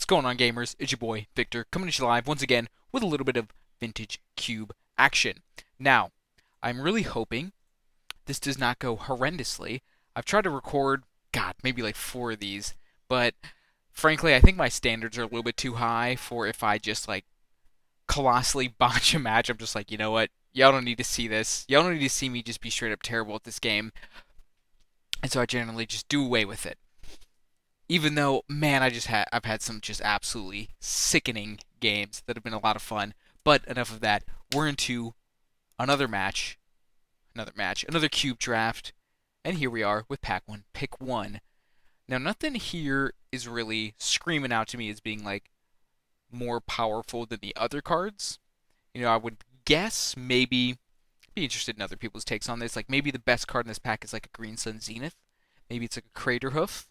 going on, gamers? It's your boy, Victor, coming at you live once again with a little bit of vintage cube action. Now, I'm really hoping this does not go horrendously. I've tried to record, God, maybe like 4 of these, but frankly, I think my standards are a little bit too high for if I just like colossally botch a match. I'm just like, you know what? Y'all don't need to see this. Y'all don't need to see me just be straight up terrible at this game. And so I generally just do away with it. Even though, man, I've had some just absolutely sickening games that have been a lot of fun. But enough of that. We're into another match, another cube draft, and here we are with pack one, pick one. Now, nothing here is really screaming out to me as being like more powerful than the other cards. You know, I would guess maybe be interested in other people's takes on this. Like maybe the best card in this pack is like a Green Sun Zenith. Maybe it's like a Crater Hoof.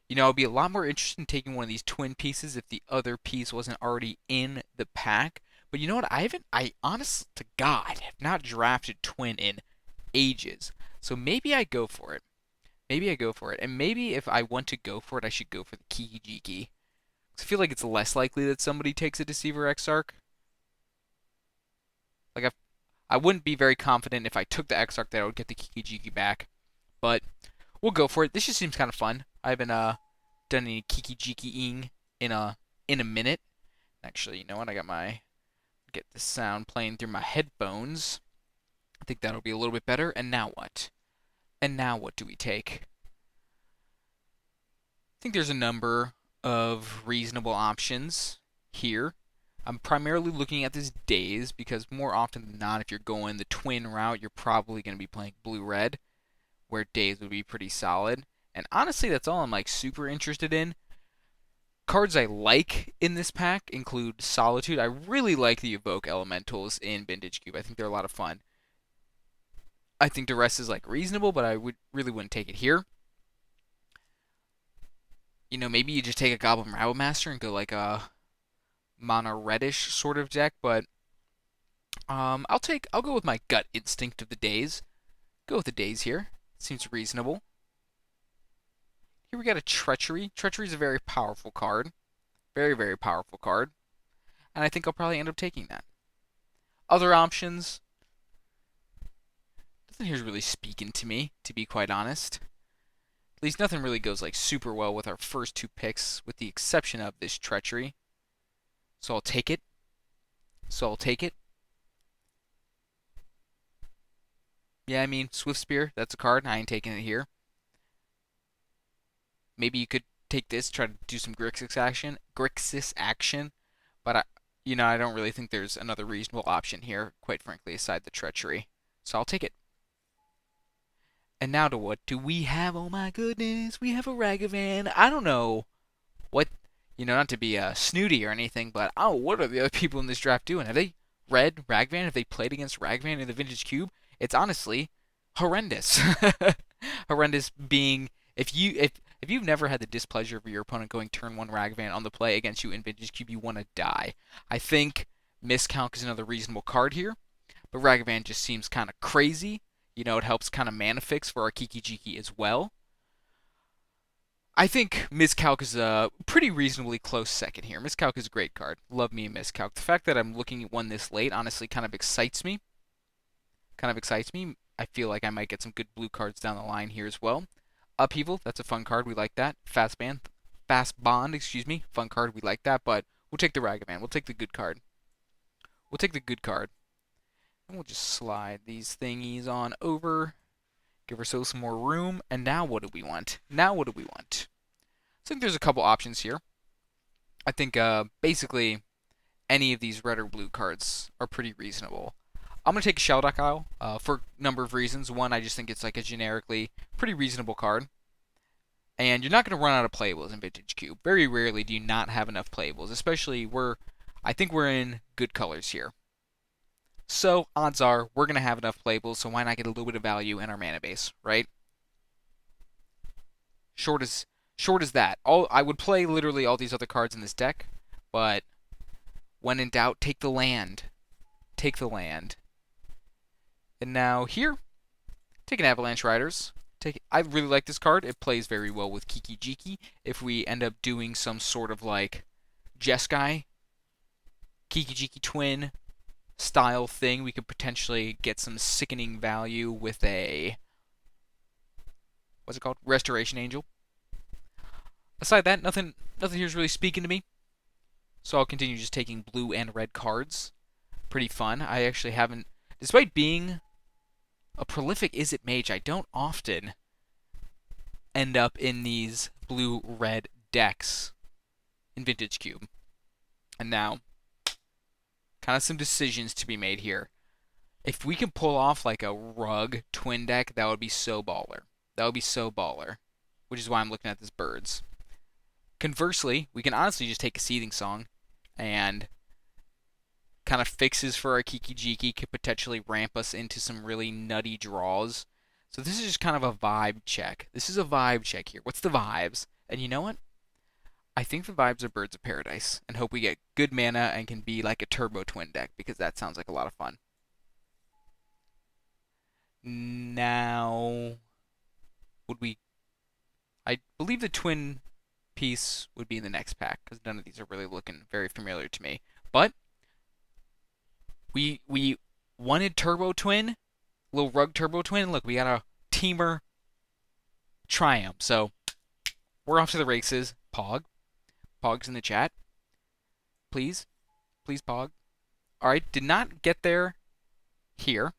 You know, I'd be a lot more interested in taking one of these twin pieces if the other piece wasn't already in the pack. But you know what? I honest to God, have not drafted twin in ages. So maybe I go for it. Maybe I go for it. And maybe if I want to go for it, I should go for the Kiki Jiki. I feel like it's less likely that somebody takes a Deceiver Exarch. Like, I wouldn't be very confident if I took the Exarch that I would get the Kiki Jiki back. But we'll go for it. This just seems kind of fun. I haven't done any Kiki Jiki-ing in a minute. Actually, you know what? I got my get the sound playing through my headphones. I think that'll be a little bit better. And now what? And now what do we take? I think there's a number of reasonable options here. I'm primarily looking at this Daze because more often than not, if you're going the twin route, you're probably going to be playing blue-red, where Daze would be pretty solid. And honestly, that's all I'm like super interested in. Cards I like in this pack include Solitude. I really like the Evoke Elementals in Vintage Cube. I think they're a lot of fun. I think the rest is like reasonable, but I really wouldn't take it here. You know, maybe you just take a Goblin Rabblemaster and go like a mono reddish sort of deck, but I'll go with my gut instinct of the Daze. Go with the Daze here. Seems reasonable. Here we got a Treachery. Treachery is a very powerful card. Very, very powerful card. And I think I'll probably end up taking that. Other options. Nothing here's really speaking to me, to be quite honest. At least nothing really goes like super well with our first 2 picks, with the exception of this Treachery. So I'll take it. Yeah, I mean, Swift Spear, that's a card. I ain't taking it here. Maybe you could take this, try to do some Grixis action, but I don't really think there's another reasonable option here, quite frankly, aside the Treachery. So I'll take it. And now to what do we have? Oh my goodness, we have a Ragavan. I don't know what, not to be snooty or anything, but what are the other people in this draft doing? Have they read Ragavan? Have they played against Ragavan in the Vintage Cube? It's honestly horrendous. Horrendous being if you've never had the displeasure of your opponent going turn 1 Ragavan on the play against you in Vintage Cube, you want to die. I think Miscalc is another reasonable card here, but Ragavan just seems kind of crazy. It helps kind of mana fix for our Kiki Jiki as well. I think Miscalc is a pretty reasonably close second here. Miscalc is a great card. Love me a Miscalc. The fact that I'm looking at one this late honestly kind of excites me. I feel like I might get some good blue cards down the line here as well. Upheaval, that's a fun card. We like that. Fast Bond, fun card. We like that, but we'll take the Ragavan. We'll take the good card. And we'll just slide these thingies on over. Give ourselves some more room. And now what do we want? I think there's a couple options here. I think basically any of these red or blue cards are pretty reasonable. I'm going to take a Sheldock Isle for a number of reasons. One, I just think it's like a generically pretty reasonable card. And you're not going to run out of playables in Vintage Cube. Very rarely do you not have enough playables, especially I think we're in good colors here. So, odds are, we're going to have enough playables, so why not get a little bit of value in our mana base, right? Short as that. I would play literally all these other cards in this deck, but when in doubt, take the land. And now here, take an Avalanche Riders. I really like this card. It plays very well with Kiki Jiki. If we end up doing some sort of like Jeskai, Kiki Jiki twin style thing, we could potentially get some sickening value with a what's it called? Restoration Angel. Aside that, nothing here's really speaking to me. So I'll continue just taking blue and red cards. Pretty fun. I actually haven't, despite being a prolific Izzet mage, I don't often end up in these blue-red decks in Vintage Cube. And now, kind of some decisions to be made here. If we can pull off like a rug twin deck, that would be so baller. That would be so baller. Which is why I'm looking at this birds. Conversely, we can honestly just take a Seething Song and kind of fixes for our Kiki Jiki could potentially ramp us into some really nutty draws. So this is just kind of a vibe check. This is a vibe check here. What's the vibes? And you know what? I think the vibes are Birds of Paradise and hope we get good mana and can be like a turbo twin deck because that sounds like a lot of fun. Now, would we... I believe the twin piece would be in the next pack because none of these are really looking very familiar to me. But we wanted Turbo Twin, little Rug Turbo Twin. Look, we got a Teamer Triumph. So we're off to the races. Pog's in the chat. Please. Please, Pog. Alright, did not get there here.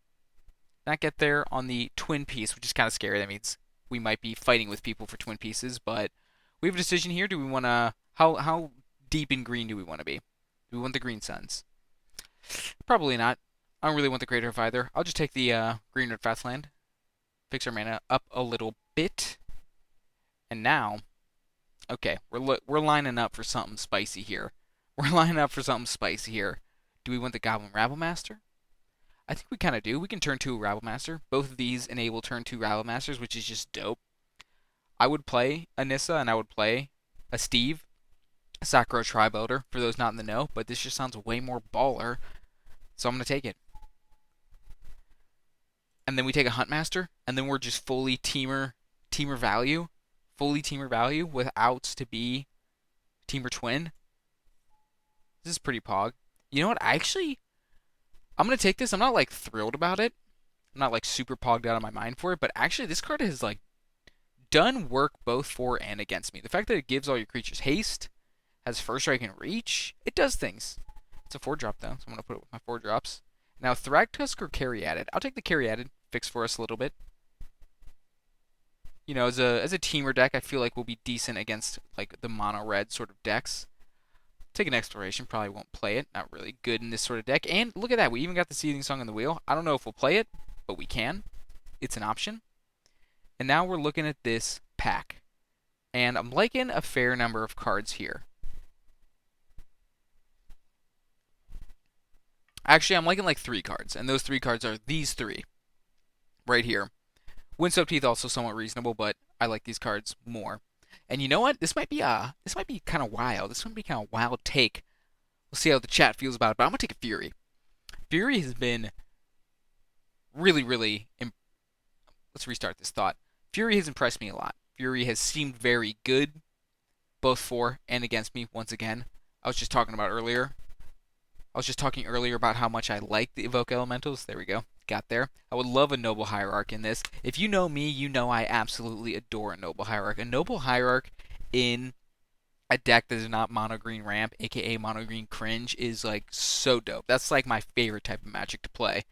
Not get there on the twin piece, which is kind of scary. That means we might be fighting with people for twin pieces, but we have a decision here. Do we want to... How deep in green do we want to be? Do we want the green suns? Probably not. I don't really want the Greater of either. I'll just take the green red Fastland. Fix our mana up a little bit. And now... Okay, we're lining up for something spicy here. We're lining up for something spicy here. Do we want the Goblin Rabblemaster? I think we kind of do. We can turn 2 Rabblemaster. Both of these enable turn 2 Rabblmasters, which is just dope. I would play a Nissa and I would play a Steve, a Sakura Tri-Builder, for those not in the know, but this just sounds way more baller, so I'm going to take it. And then we take a Huntmaster, and then we're just fully teamer value. Fully teamer value with outs to be teamer twin. This is pretty pog. You know what? I'm going to take this. I'm not like thrilled about it. I'm not like super pogged out of my mind for it, but actually this card has like done work both for and against me. The fact that it gives all your creatures haste, has first strike and reach, it does things. It's a 4-drop though, so I'm going to put it with my 4-drops. Now Thragtusk or Caryatid. I'll take the Caryatid. Fix for us a little bit. You know, as a teamer deck, I feel like we'll be decent against like the mono red sort of decks. Take an Exploration, probably won't play it. Not really good in this sort of deck. And look at that, we even got the Seething Song on the wheel. I don't know if we'll play it, but we can. It's an option. And now we're looking at this pack. And I'm liking a fair number of cards here. Actually, I'm liking like 3 cards, and those 3 cards are these 3 right here. Windswept Heath also somewhat reasonable, but I like these cards more. And you know what? This might be kind of wild. This might be kind of a wild take. We'll see how the chat feels about it, but I'm gonna take a Fury. Fury has been really, really. Let's restart this thought. Fury has impressed me a lot. Fury has seemed very good, both for and against me. Once again, I was just talking earlier about how much I like the Evoke Elementals. There we go. Got there. I would love a Noble Hierarch in this. If you know me, you know I absolutely adore a Noble Hierarch. A Noble Hierarch in a deck that is not mono green ramp, aka mono green cringe, is like so dope. That's like my favorite type of Magic to play.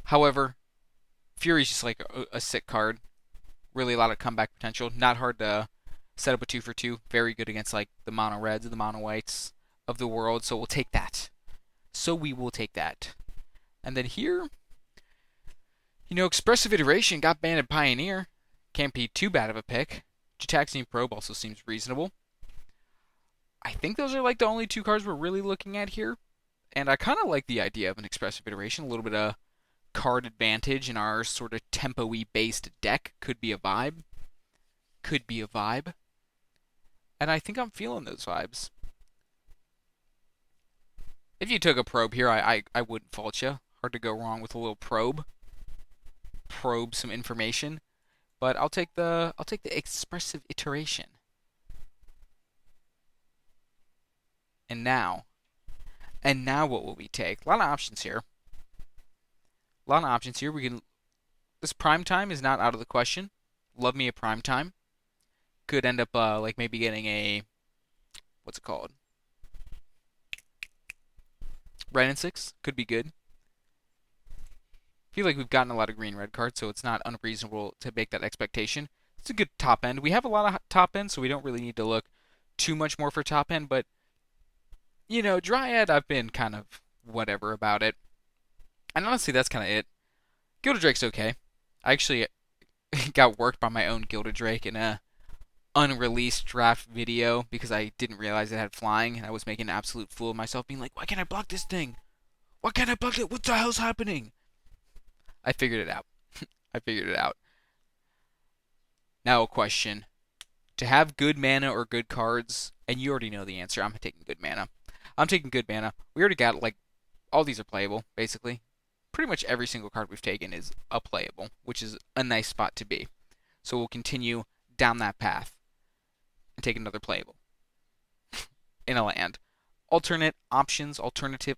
However, Fury's just like a sick card. Really a lot of comeback potential. Not hard to set up a 2 for 2. Very good against like the mono reds and the mono whites of the world. So we'll take that. We will take that. And then here, you know, Expressive Iteration got Banded Pioneer. Can't be too bad of a pick. Gitaxian Probe also seems reasonable. I think those are like the only 2 cards we're really looking at here. And I kind of like the idea of an Expressive Iteration. A little bit of card advantage in our sort of tempo-y based deck. Could be a vibe. And I think I'm feeling those vibes. If you took a probe here, I wouldn't fault you. Hard to go wrong with a little probe. Probe some information. but I'll take the expressive iteration. And now, what will we take? A lot of options here. A lot of options here. We can. This prime time is not out of the question. Love me a prime time. Could end up like maybe getting a what's it called? Red and 6 could be good. I feel like we've gotten a lot of green red cards, so it's not unreasonable to make that expectation. It's a good top end. We have a lot of top end, so we don't really need to look too much more for top end, but you know, Dryad, I've been kind of whatever about it. And honestly, that's kind of it. Gilded Drake's okay. I actually got worked by my own Gilded Drake in a unreleased draft video because I didn't realize it had flying, and I was making an absolute fool of myself, being like, why can't I block this thing? Why can't I block it? What the hell's happening? I figured it out. I figured it out. Now a question. To have good mana or good cards, and you already know the answer, I'm taking good mana. I'm taking good mana. We already got, like, all these are playable, basically. Pretty much every single card we've taken is a playable, which is a nice spot to be. So we'll continue down that path and take another playable in a land. Alternative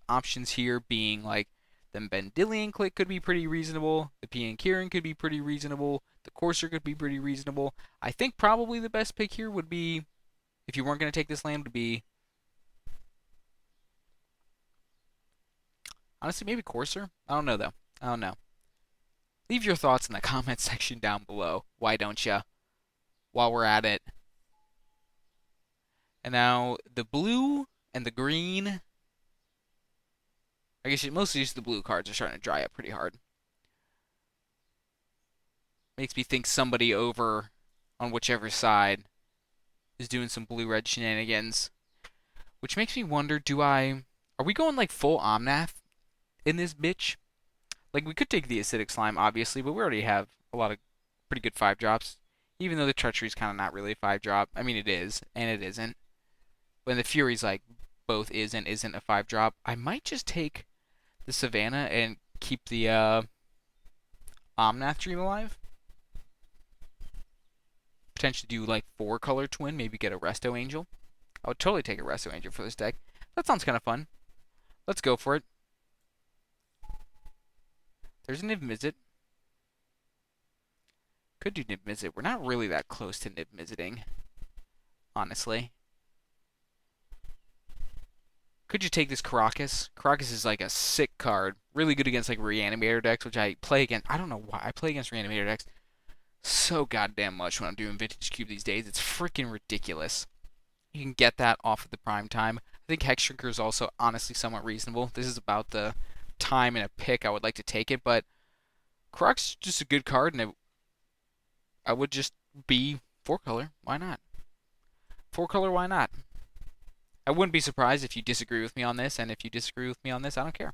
options here being like the Bendilian Click could be pretty reasonable, the Pian Kirin could be pretty reasonable, the Courser could be pretty reasonable. I think probably the best pick here would be, if you weren't going to take this land, would be honestly maybe Courser. I don't know though. I don't know. Leave your thoughts in the comment section down below. Why don't ya? While we're at it. And now the blue and the green. I guess mostly just the blue cards are starting to dry up pretty hard. Makes me think somebody over on whichever side is doing some blue-red shenanigans. Which makes me wonder, are we going like full Omnath in this bitch? Like, we could take the Acidic Slime, obviously, but we already have a lot of pretty good 5-drops. Even though the Treachery's kind of not really a 5-drop. I mean, it is, and it isn't. When the Fury's like, both is and isn't a 5-drop, I might just take the Savannah and keep the Omnath Dream alive. Potentially do like 4-color twin, maybe get a Resto Angel. I would totally take a Resto Angel for this deck. That sounds kind of fun. Let's go for it. There's a Niv-Mizzet. Could do Niv-Mizzet. We're not really that close to Niv-Mizzeting, honestly. Could you take this Karakas? Karakas is like a sick card. Really good against like Reanimator decks, which I play against. I don't know why. I play against Reanimator decks so goddamn much when I'm doing Vintage Cube these days. It's freaking ridiculous. You can get that off of the prime time. I think Hex Shrinker is also honestly somewhat reasonable. This is about the time in a pick I would like to take it, but Karakas is just a good card, and I would just be 4-color. Why not? 4-color, why not? I wouldn't be surprised if you disagree with me on this, and if you disagree with me on this, I don't care.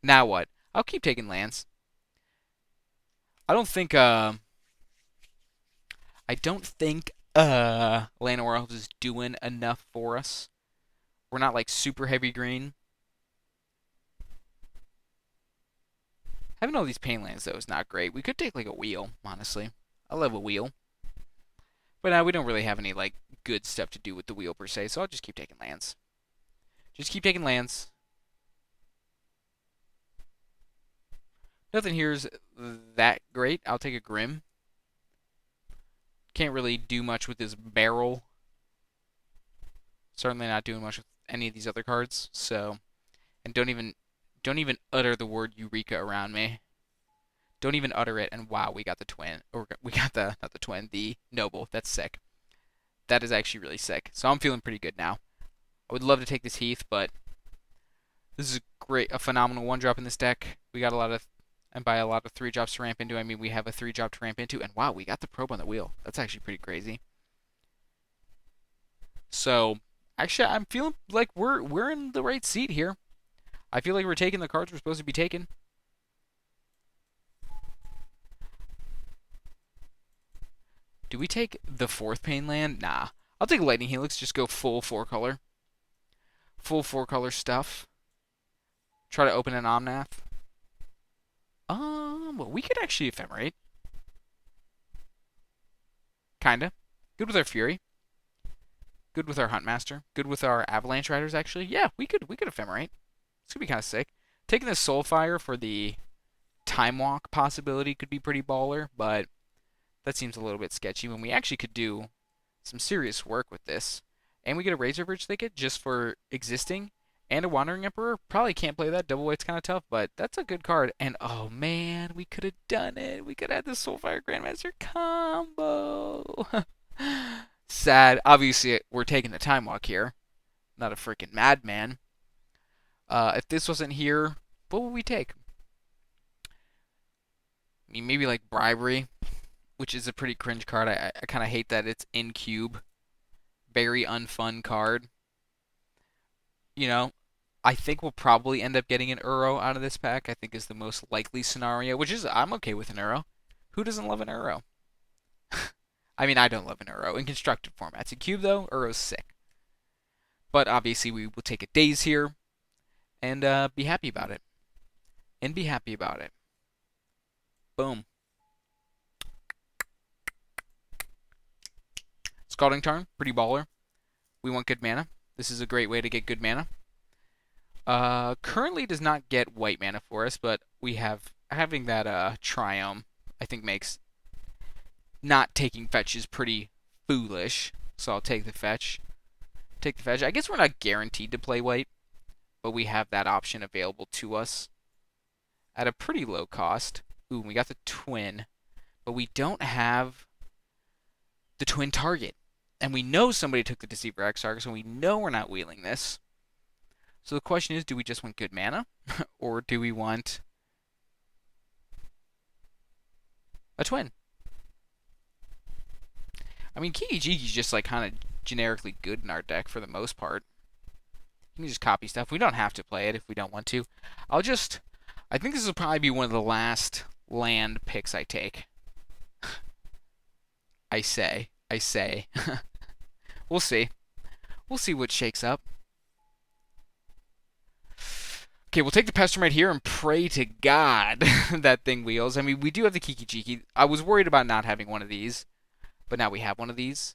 Now what? I'll keep taking lands. I don't think Llanowar Elves is doing enough for us. We're not like super heavy green. Having all these pain lands though is not great. We could take like a wheel, honestly. I love a wheel. But now we don't really have any like good stuff to do with the wheel per se, so I'll just keep taking lands. Just keep taking lands. Nothing here is that great. I'll take a Grim. Can't really do much with this barrel. Certainly not doing much with any of these other cards. So, and don't even utter the word Eureka around me. Don't even utter it. And wow, we got the twin, or we got the not the twin, the noble. That's sick. That is actually really sick. So I'm feeling pretty good now. I would love to take this Heath, but this is a phenomenal 1-drop in this deck. We got a lot of, and by a lot of 3-drops to ramp into, I mean we have a 3-drop to ramp into, and wow, we got the probe on the wheel. That's actually pretty crazy. So, actually, I'm feeling like we're in the right seat here. I feel like we're taking the cards we're supposed to be taking. Do we take the 4th Pain land? Nah. I'll take Lightning Helix, just go full 4-color. Full 4-color stuff. Try to open an Omnath. Well, we could actually ephemerate. Kinda. Good with our Fury. Good with our Huntmaster. Good with our Avalanche Riders, actually. Yeah, we could ephemerate. This could be kind of sick. Taking the Soulfire for the Time Walk possibility could be pretty baller, but that seems a little bit sketchy when we actually could do some serious work with this. And we get a Razorverge Thicket just for existing, and a Wandering Emperor. Probably can't play that. Double White's kind of tough, but that's a good card. And oh man, we could have done it. We could have had the Soulfire Grandmaster combo. Sad. Obviously, we're taking the Time Walk here. Not a freaking madman. If this wasn't here, what would we take? I mean, maybe like Bribery, which is a pretty cringe card. I kind of hate that it's in cube. Very unfun card. You know, I think we'll probably end up getting an Uro out of this pack. I think is the most likely scenario, which is I'm okay with an Uro. Who doesn't love an Uro? I mean, I don't love an Uro in constructed formats. In cube though, Uro's sick. But obviously, we will take a daze here and be happy about it. And be happy about it. Boom. Scalding Tarn, pretty baller. We want good mana. This is a great way to get good mana. Currently does not get white mana for us, but we have having that Triome, I think makes not taking fetches pretty foolish. So I'll take the fetch. Take the fetch. I guess we're not guaranteed to play white, but we have that option available to us at a pretty low cost. Ooh, we got the twin, but we don't have the twin target. And we know somebody took the Deceiver Exarch, so we know we're not wheeling this. So the question is, do we just want good mana? Or do we want a twin? I mean, Kiki-Jiki's just like kind of generically good in our deck for the most part. You can just copy stuff. We don't have to play it if we don't want to. I think this will probably be one of the last land picks I take. I say. We'll see. We'll see what shakes up. Okay, we'll take the Pestermite here and pray to God that thing wheels. I mean, we do have the Kiki-Jiki. I was worried about not having one of these, but now we have one of these.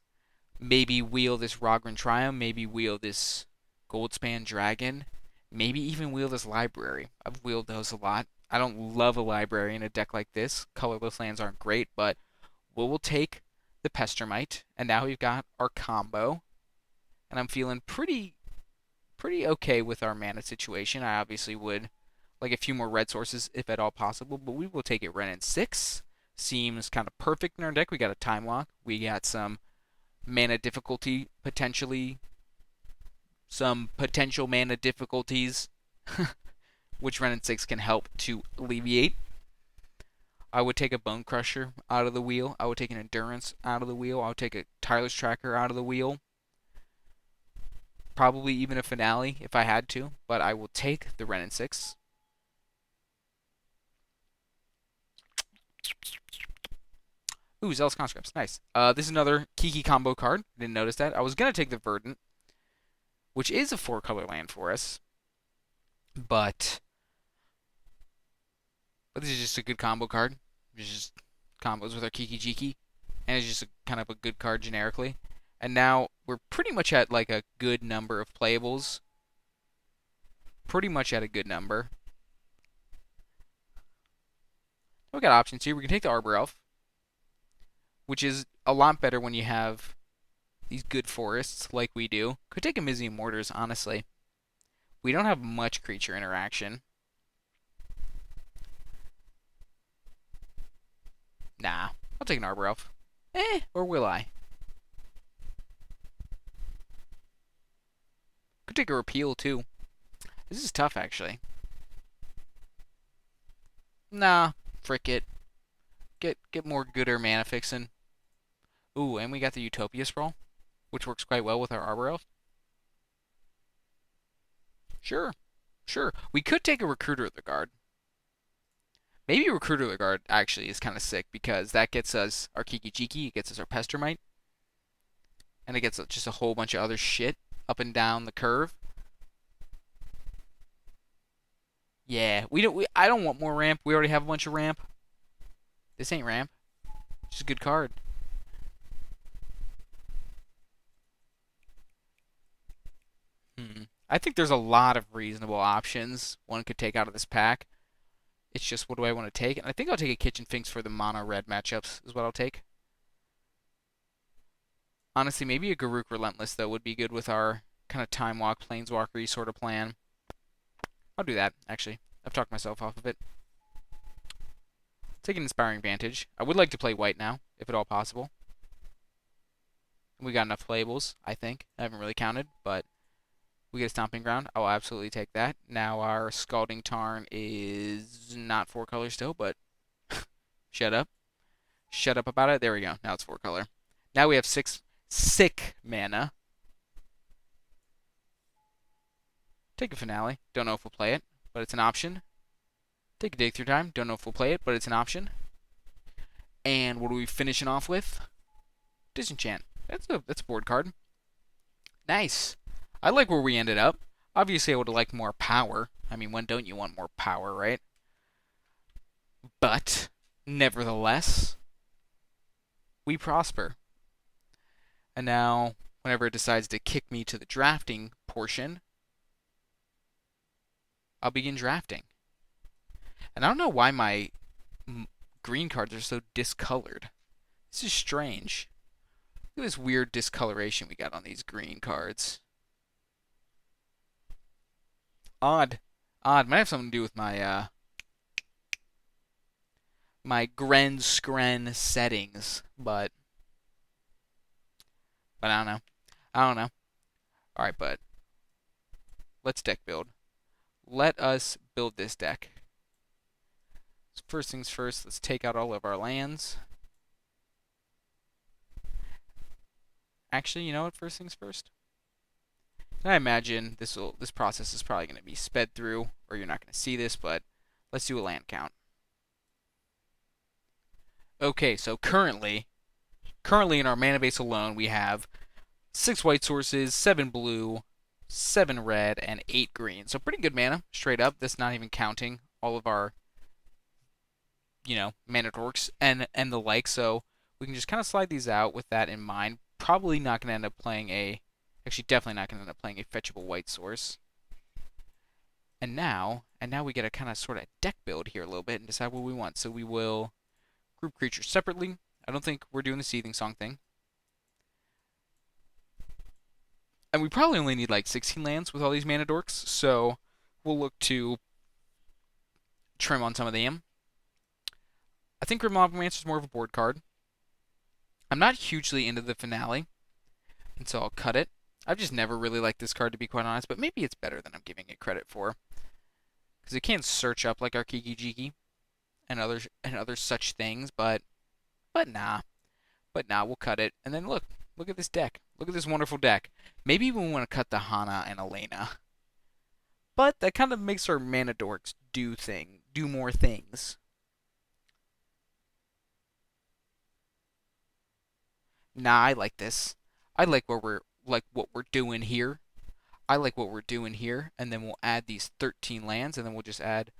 Maybe wheel this Rogran Triumph. Maybe wheel this Goldspan Dragon. Maybe even wheel this Library. I've wheeled those a lot. I don't love a Library in a deck like this. Colorless lands aren't great, but we'll take the Pestermite, and now we've got our combo. And I'm feeling pretty okay with our mana situation. I obviously would like a few more red sources if at all possible, but we will take it Ren in 6. Seems kind of perfect in our deck. We got a Time Lock. We got some mana difficulty, potentially. Some potential mana difficulties, which Ren in 6 can help to alleviate. I would take a Bone Crusher out of the wheel. I would take an Endurance out of the wheel. I would take a Tireless Tracker out of the wheel. Probably even a Finale if I had to, but I will take the Ren in 6. Ooh, Zealous Conscripts. Nice. This is another Kiki combo card. Didn't notice that. I was going to take the Verdant, which is a 4-color land for us. But this is just a good combo card. It's just combos with our Kiki-Jiki. And it's just kind of a good card generically. And now we're pretty much at like a good number of playables. Pretty much at a good number. We got options here. We can take the Arbor Elf, which is a lot better when you have these good forests like we do. Could take a Mizium Mortars, honestly. We don't have much creature interaction. Nah, I'll take an Arbor Elf. Or will I? Could take a Repeal, too. This is tough, actually. Nah, frick it. Get more gooder mana fixin'. Ooh, and we got the Utopia Sprawl, which works quite well with our Arbor Elf. Sure. We could take a Recruiter of the Guard. Maybe Recruiter of the Guard actually is kind of sick because that gets us our Kiki-Jiki, it gets us our Pestermite, and it gets just a whole bunch of other shit up and down the curve. Yeah, we don't. I don't want more ramp. We already have a bunch of ramp. This ain't ramp. Just a good card. I think there's a lot of reasonable options one could take out of this pack. It's just what do I want to take? And I think I'll take a Kitchen Finks for the mono red matchups. Is what I'll take. Honestly, maybe a Garruk Relentless though would be good with our kind of time walk, planeswalker sort of plan. I'll do that actually. I've talked myself off of it. Take an Inspiring Vantage. I would like to play white now, if at all possible. We got enough playables, I think. I haven't really counted, but we get a Stomping Ground. I'll absolutely take that. Now our Scalding Tarn is not 4-color still, but shut up. Shut up about it. There we go. Now it's 4-color. Now we have 6 sick mana. Take a Finale. Don't know if we'll play it, but it's an option. Take a Dig Through Time. Don't know if we'll play it, but it's an option. And what are we finishing off with? Disenchant. That's a board card. Nice. I like where we ended up. Obviously, I would have liked more power. I mean, when don't you want more power, right? But, nevertheless, we prosper. And now, whenever it decides to kick me to the drafting portion, I'll begin drafting. And I don't know why my green cards are so discolored. This is strange. Look at this weird discoloration we got on these green cards. Odd. Odd. Might have something to do with my my Gren settings, but I don't know. I don't know. All right, but let's deck build. Let us build this deck. So first things first, let's take out all of our lands. Actually, you know what? First things first. I imagine this process is probably going to be sped through, or you're not going to see this, but let's do a land count. Okay, so currently in our mana base alone, we have 6 white sources, 7 blue, 7 red, and 8 green. So pretty good mana, straight up. That's not even counting all of our, mana dorks and the like. So we can just kind of slide these out with that in mind. Probably not going to end up playing actually definitely not going to end up playing a fetchable white source. And now we get a kind of sort of deck build here a little bit and decide what we want. So we will group creatures separately. I don't think we're doing the Seething Song thing. And we probably only need like 16 lands with all these mana dorks, so we'll look to trim on some of them. I think Grim Lavamancer is more of a board card. I'm not hugely into the Finale, and so I'll cut it. I've just never really liked this card, to be quite honest, but maybe it's better than I'm giving it credit for. Because it can search up like our Kiki Jiki and other such things, but nah. But nah, we'll cut it. And then look at this deck. Look at this wonderful deck. Maybe we want to cut the Hana and Elena. But that kind of makes our mana dorks do more things. Nah, I like this. I like what we're doing here. I like what we're doing here, and then we'll add these 13 lands, and then we'll just add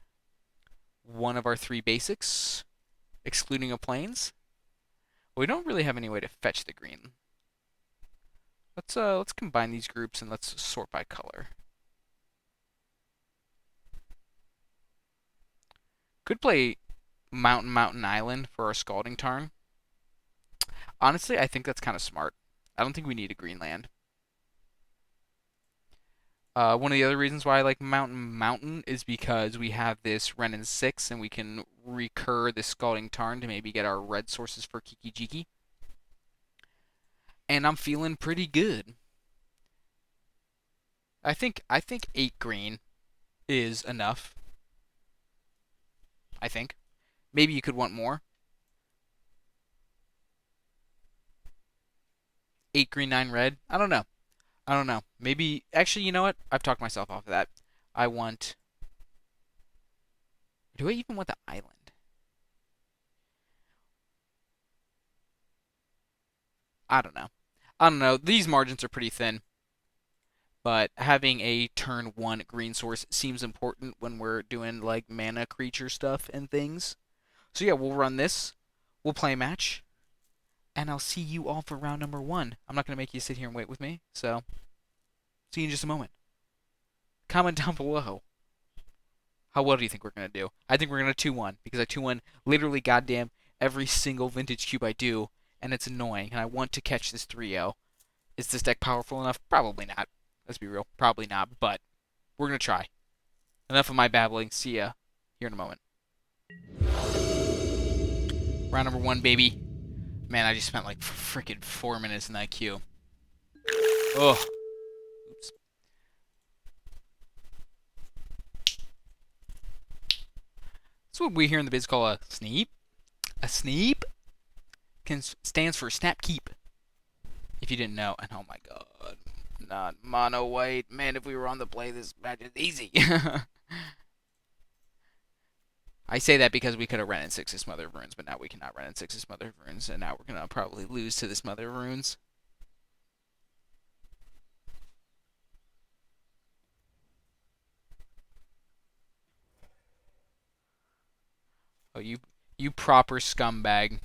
one of our 3 basics, excluding a plains. We don't really have any way to fetch the green. Let's combine these groups and let's sort by color. Could play Mountain Island for our Scalding Tarn. Honestly, I think that's kind of smart. I don't think we need a green land. One of the other reasons why I like Mountain is because we have this Wrenn and 6, and we can recur the Scalding Tarn to maybe get our red sources for Kiki Jiki. And I'm feeling pretty good. I think 8 green is enough. I think. Maybe you could want more. 8 green, 9 red. I don't know. Maybe actually, you know what? I've talked myself off of that. Do I even want the island? I don't know. These margins are pretty thin. but having a turn 1 green source seems important when we're doing like mana creature stuff and things. So yeah, we'll run this. We'll play a match, and I'll see you all for round number 1. I'm not going to make you sit here and wait with me, so see you in just a moment. Comment down below. How well do you think we're going to do? I think we're going to 2-1, because I 2-1 literally goddamn every single vintage cube I do, and it's annoying, and I want to catch this 3-0. Is this deck powerful enough? Probably not. Let's be real. Probably not, but we're going to try. Enough of my babbling. See ya here in a moment. Round number 1, baby. Man, I just spent like freaking 4 minutes in that queue. Ugh. Oops. That's what we here in the biz call a sneep. A sneep stands for snap keep. If you didn't know. And oh my god. Not mono white. Man, if we were on the play, this match is easy. I say that because we could have ran in 6 this Mother of Runes, but now we cannot run in 6 this Mother of Runes, and now we're going to probably lose to this Mother of Runes. Oh, you proper scumbag.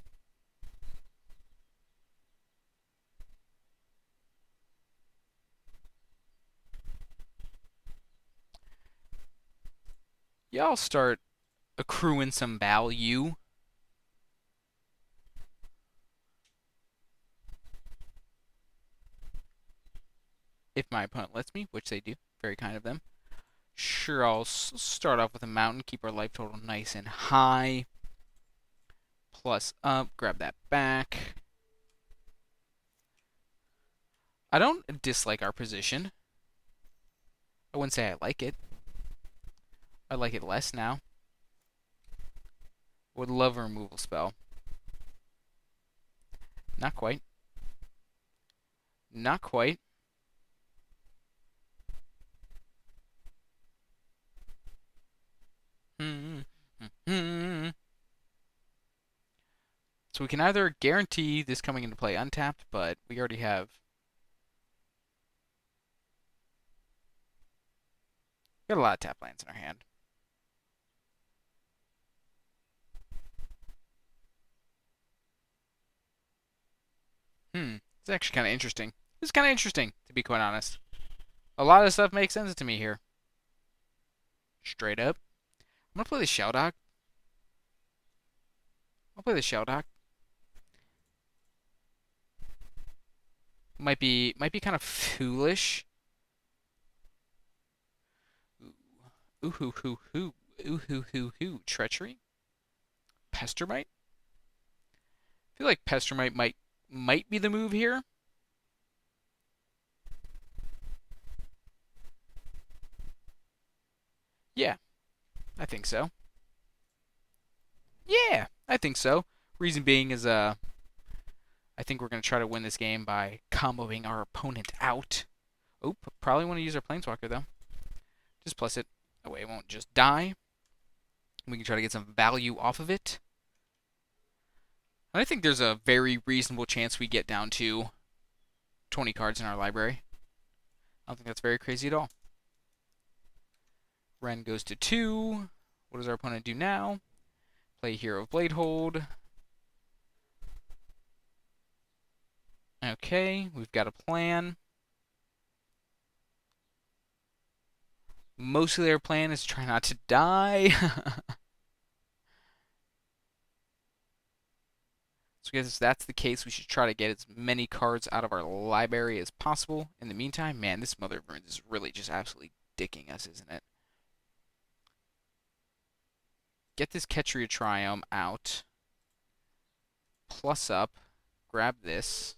Y'all start accruing some value. If my opponent lets me, which they do. Very kind of them. Sure, I'll start off with a mountain, keep our life total nice and high. Plus up, grab that back. I don't dislike our position. I wouldn't say I like it. I like it less now. Would love a removal spell. Not quite. Not quite. So we can either guarantee this coming into play untapped, but we already have... got a lot of tap lands in our hand. It's actually kind of interesting. This is kind of interesting, to be quite honest. A lot of stuff makes sense to me here. Straight up. I'm gonna play the Shell Dock. I'll play the Shell Dock. Might be kind of foolish. Ooh hoo hoo hoo. Ooh hoo hoo hoo. Treachery? Pestermite? I feel like Pestermite might be the move here. Yeah, I think so. Yeah, I think so. Reason being is I think we're gonna try to win this game by comboing our opponent out. Oop, probably want to use our Planeswalker though. Just plus it. That way it won't just die. We can try to get some value off of it. And I think there's a very reasonable chance we get down to 20 cards in our library. I don't think that's very crazy at all. Ren goes to 2. What does our opponent do now? Play Hero of Bladehold. Okay, we've got a plan. Mostly their plan is try not to die. So I guess if that's the case, we should try to get as many cards out of our library as possible. In the meantime, man, this Mother of Runes is really just absolutely dicking us, isn't it? Get this Ketria Triome out. Plus up. Grab this.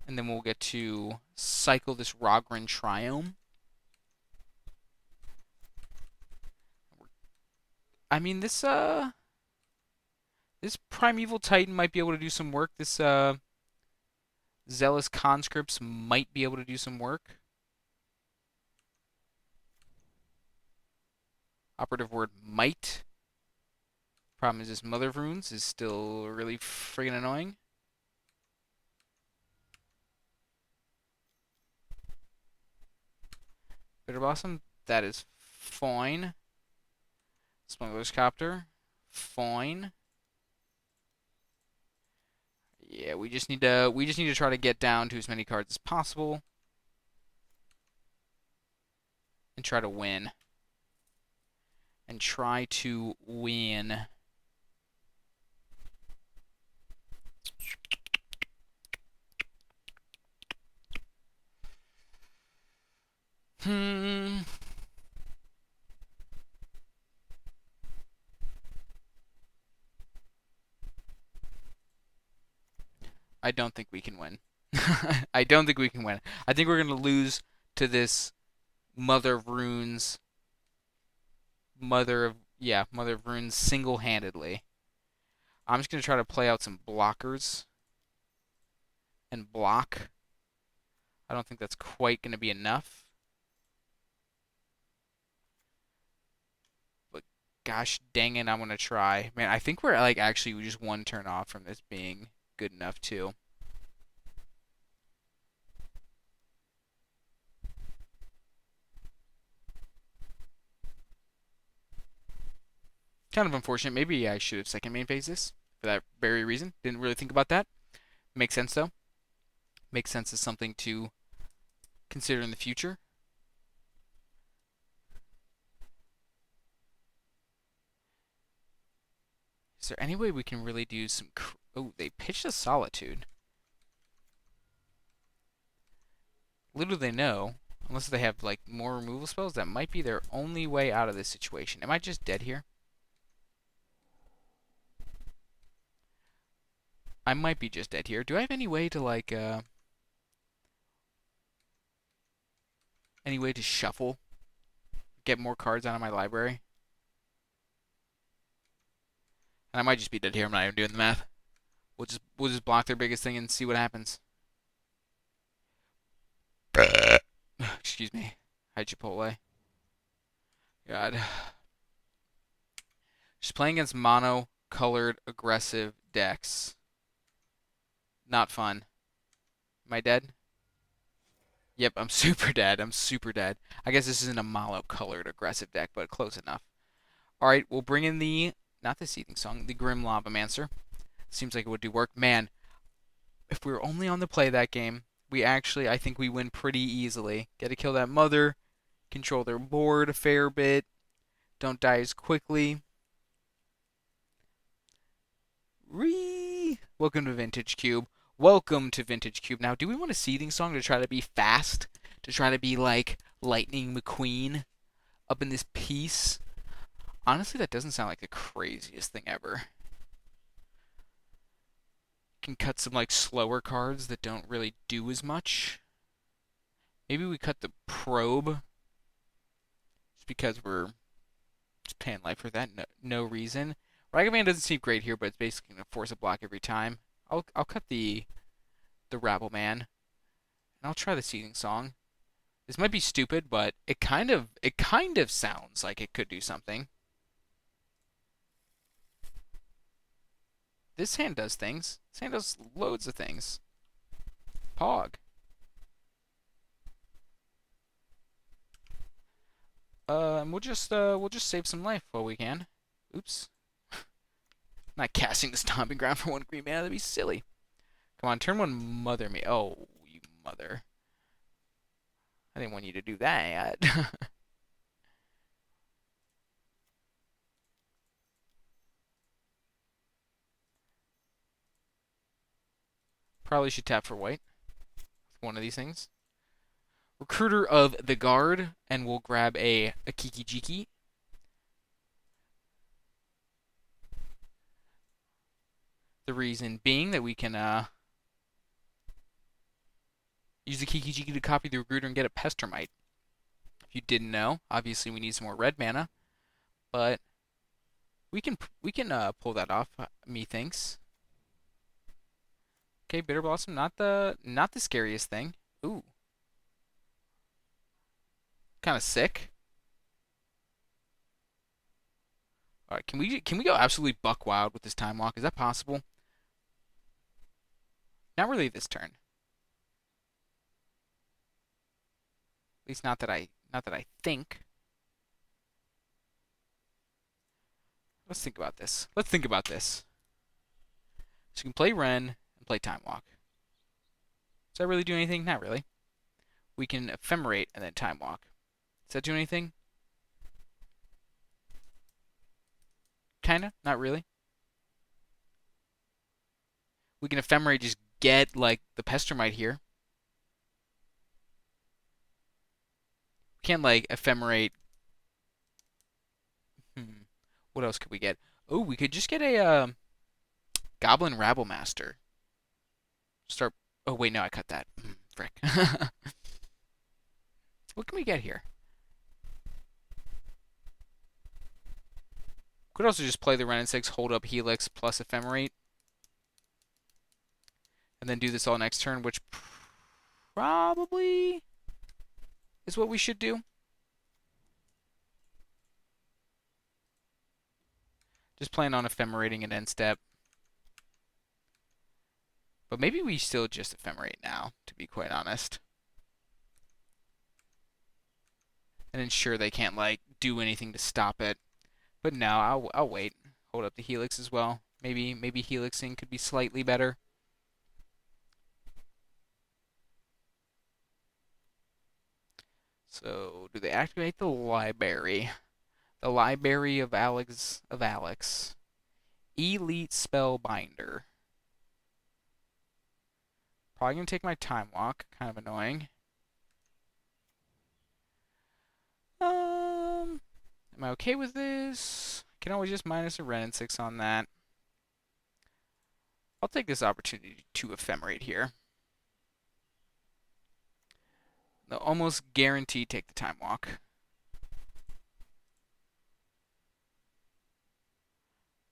And then we'll get to cycle this Rogran Triome. I mean, this Primeval Titan might be able to do some work. This Zealous Conscripts might be able to do some work. Operative word might. Problem is this Mother of Runes is still really friggin' annoying. Bitter Blossom, that is fine. Smuggler's Copter, fine. Yeah, we just need to try to get down to as many cards as possible and try to win. And try to win. Hmm. I don't think we can win. I don't think we can win. I think we're going to lose to this Mother of Runes, Mother of Runes single-handedly. I'm just going to try to play out some blockers and block. I don't think that's quite going to be enough. But gosh dang it, I'm going to try. Man, I think we're like actually just one turn off from this being good enough too. Kind of unfortunate. Maybe I should have second main phase this for that very reason. Didn't really think about that. Makes sense though. Makes sense as something to consider in the future. Is there any way we can really do some... Oh, they pitched a Solitude. Little do they know, unless they have like more removal spells, that might be their only way out of this situation. Am I just dead here? I might be just dead here. Do I have any way to like, any way to shuffle? Get more cards out of my library? And I might just be dead here. I'm not even doing the math. We'll just block their biggest thing and see what happens. Excuse me. Hi, Chipotle. God. Just playing against mono-colored aggressive decks. Not fun. Am I dead? Yep, I'm super dead. I'm super dead. I guess this isn't a mono-colored aggressive deck, but close enough. Alright, we'll bring in the... Not the Seething Song, the Grim Lavamancer. Seems like it would do work. Man, if we were only on the play that game, I think we win pretty easily. Get to kill that mother, control their board a fair bit, don't die as quickly. Welcome to Vintage Cube. Welcome to Vintage Cube. Now, do we want a Seething Song to try to be fast? To try to be like Lightning McQueen up in this piece? Honestly, that doesn't sound like the craziest thing ever. Can cut some like slower cards that don't really do as much. Maybe we cut the Probe just because we're just paying life for that no reason. Ragavan doesn't seem great here, but it's basically gonna force a block every time. I'll cut the Rabble Man, and I'll try the Seething Song. This might be stupid, but it kind of sounds like it could do something. This hand does things. This hand does loads of things. Pog. We'll just save some life while we can. Oops. Not casting the Stomping Ground for one green mana, that'd be silly. Come on, turn one mother me. Oh, you mother. I didn't want you to do that. Probably should tap for white. One of these things. Recruiter of the Guard, and we'll grab a Kiki Jiki. The reason being that we can use the Kiki Jiki to copy the Recruiter and get a Pestermite. If you didn't know, obviously we need some more red mana, but we can pull that off. Methinks. Okay, Bitter Blossom, not the scariest thing. Ooh, kind of sick. All right, can we go absolutely buck wild with this Time Walk? Is that possible? Not really this turn. At least not Not that I think. Let's think about this. Let's think about this. So you can play Ren and play Time Walk. Does that really do anything? Not really. We can ephemerate and then Time Walk. Does that do anything? Kinda. Not really. We can ephemerate, just get like the Pestermite here. We can't like ephemerate. What else could we get? Oh, we could just get a Goblin Rabble Master. Start. Oh wait, no, I cut that. Frick. What can we get here? Could also just play the Ren and 6, hold up Helix plus Ephemerate, and then do this all next turn, which probably is what we should do. Just plan on ephemerating an end step. But maybe we still just ephemerate now, to be quite honest. And ensure they can't, like, do anything to stop it. But no, I'll wait. Hold up the Helix as well. Maybe Helixing could be slightly better. So, do they activate the library? The Library of Alex. Elite Spellbinder. Probably gonna take my Time Walk. Kind of annoying. Am I okay with this? Can always just minus a Ren and 6 on that. I'll take this opportunity to ephemerate here. They'll almost guarantee take the Time Walk.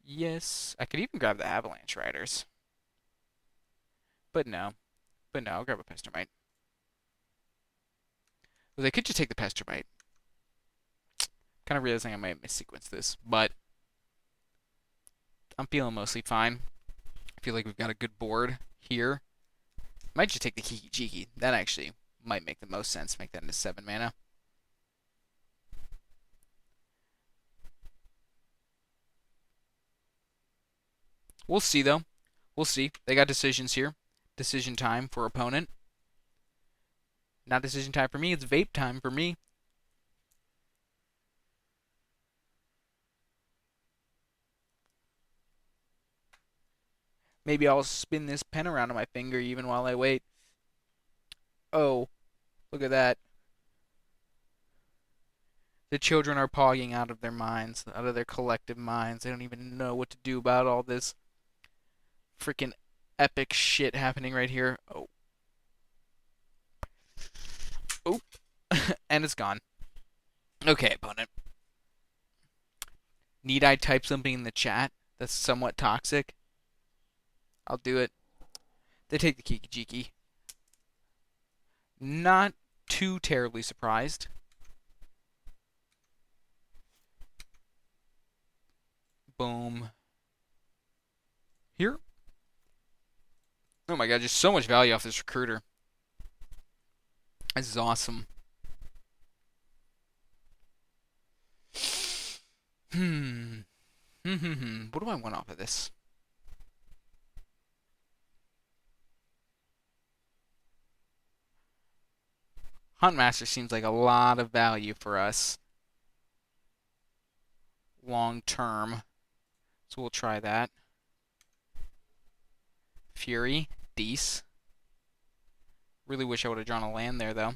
Yes, I could even grab the Avalanche Riders. But no. I'll grab a Pestermite. Well, they could just take the Pestermite. Kind of realizing I might missequence this, but I'm feeling mostly fine. I feel like we've got a good board here. Might just take the Kiki Jiki. That actually might make the most sense. Make that into 7 mana. We'll see, though. We'll see. They got decisions here. Decision time for opponent. Not decision time for me. It's vape time for me. Maybe I'll spin this pen around on my finger even while I wait. Oh, look at that. The children are pogging out of their minds, out of their collective minds. They don't even know what to do about all this freaking epic shit happening right here. Oh. Oh. And it's gone. Okay, opponent. Need I type something in the chat that's somewhat toxic? I'll do it. They take the Kiki Jiki. Not too terribly surprised. Boom. Here. Oh my god, just so much value off this recruiter. This is awesome. What do I want off of this? Huntmaster seems like a lot of value for us long term. So we'll try that. Fury, Deece. Really wish I would have drawn a land there though.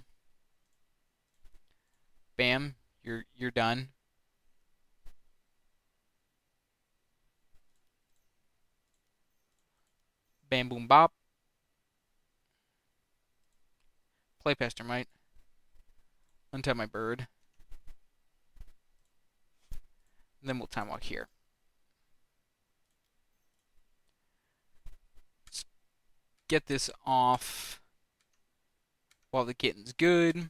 Bam, you're done. Bam boom bop. Play Pestermite. Untap my bird. And then we'll Time Walk here. Let's get this off while the kitten's good.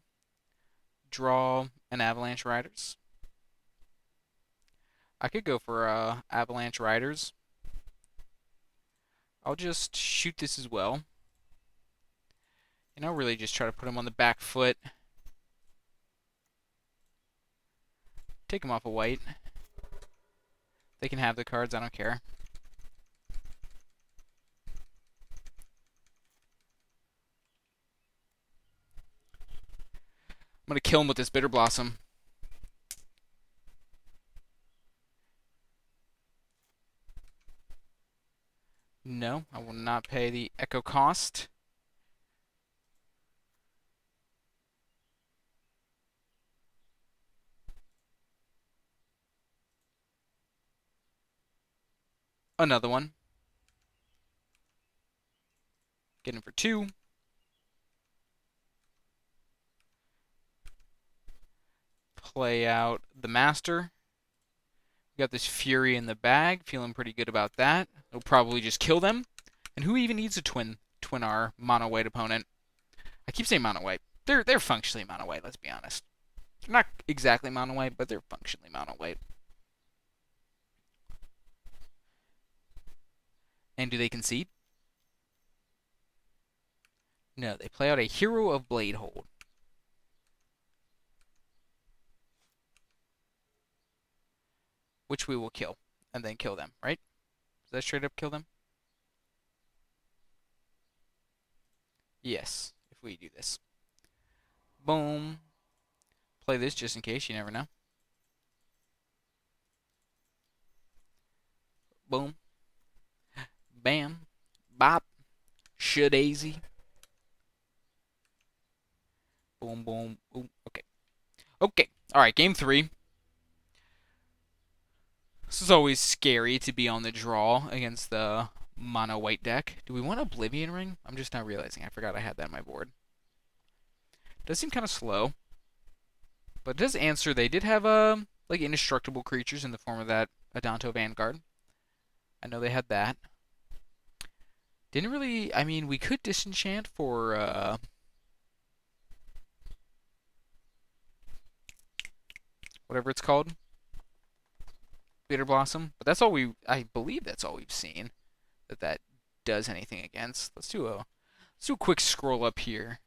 Draw an Avalanche Riders. I could go for Avalanche Riders. I'll just shoot this as well. And I'll really just try to put him on the back foot. Take them off a white. They can have the cards, I don't care. I'm gonna kill him with this Bitter Blossom. No, I will not pay the echo cost. Another one. Get him for 2. Play out the Master. We got this Fury in the bag. Feeling pretty good about that. It'll probably just kill them. And who even needs a twin our mono white opponent? I keep saying mono white. They're functionally mono white, let's be honest. They're not exactly mono white, but they're functionally mono white. And do they concede? No, they play out a Hero of Bladehold. Which we will kill. And then kill them, right? Does that straight up kill them? Yes, if we do this. Boom. Play this just in case, you never know. Boom. Bam. Bop. Shadaisy. Boom, boom, boom. Okay. Okay. Alright, game 3. This is always scary to be on the draw against the mono white deck. Do we want Oblivion Ring? I'm just now realizing. I forgot I had that on my board. Does seem kind of slow. But it does answer. They did have like indestructible creatures in the form of that Adanto Vanguard. I know they had that. Didn't really. I mean, we could disenchant for whatever it's called, Bitter Blossom. But that's all we. I believe that's all we've seen that does anything against. Let's do a quick scroll up here.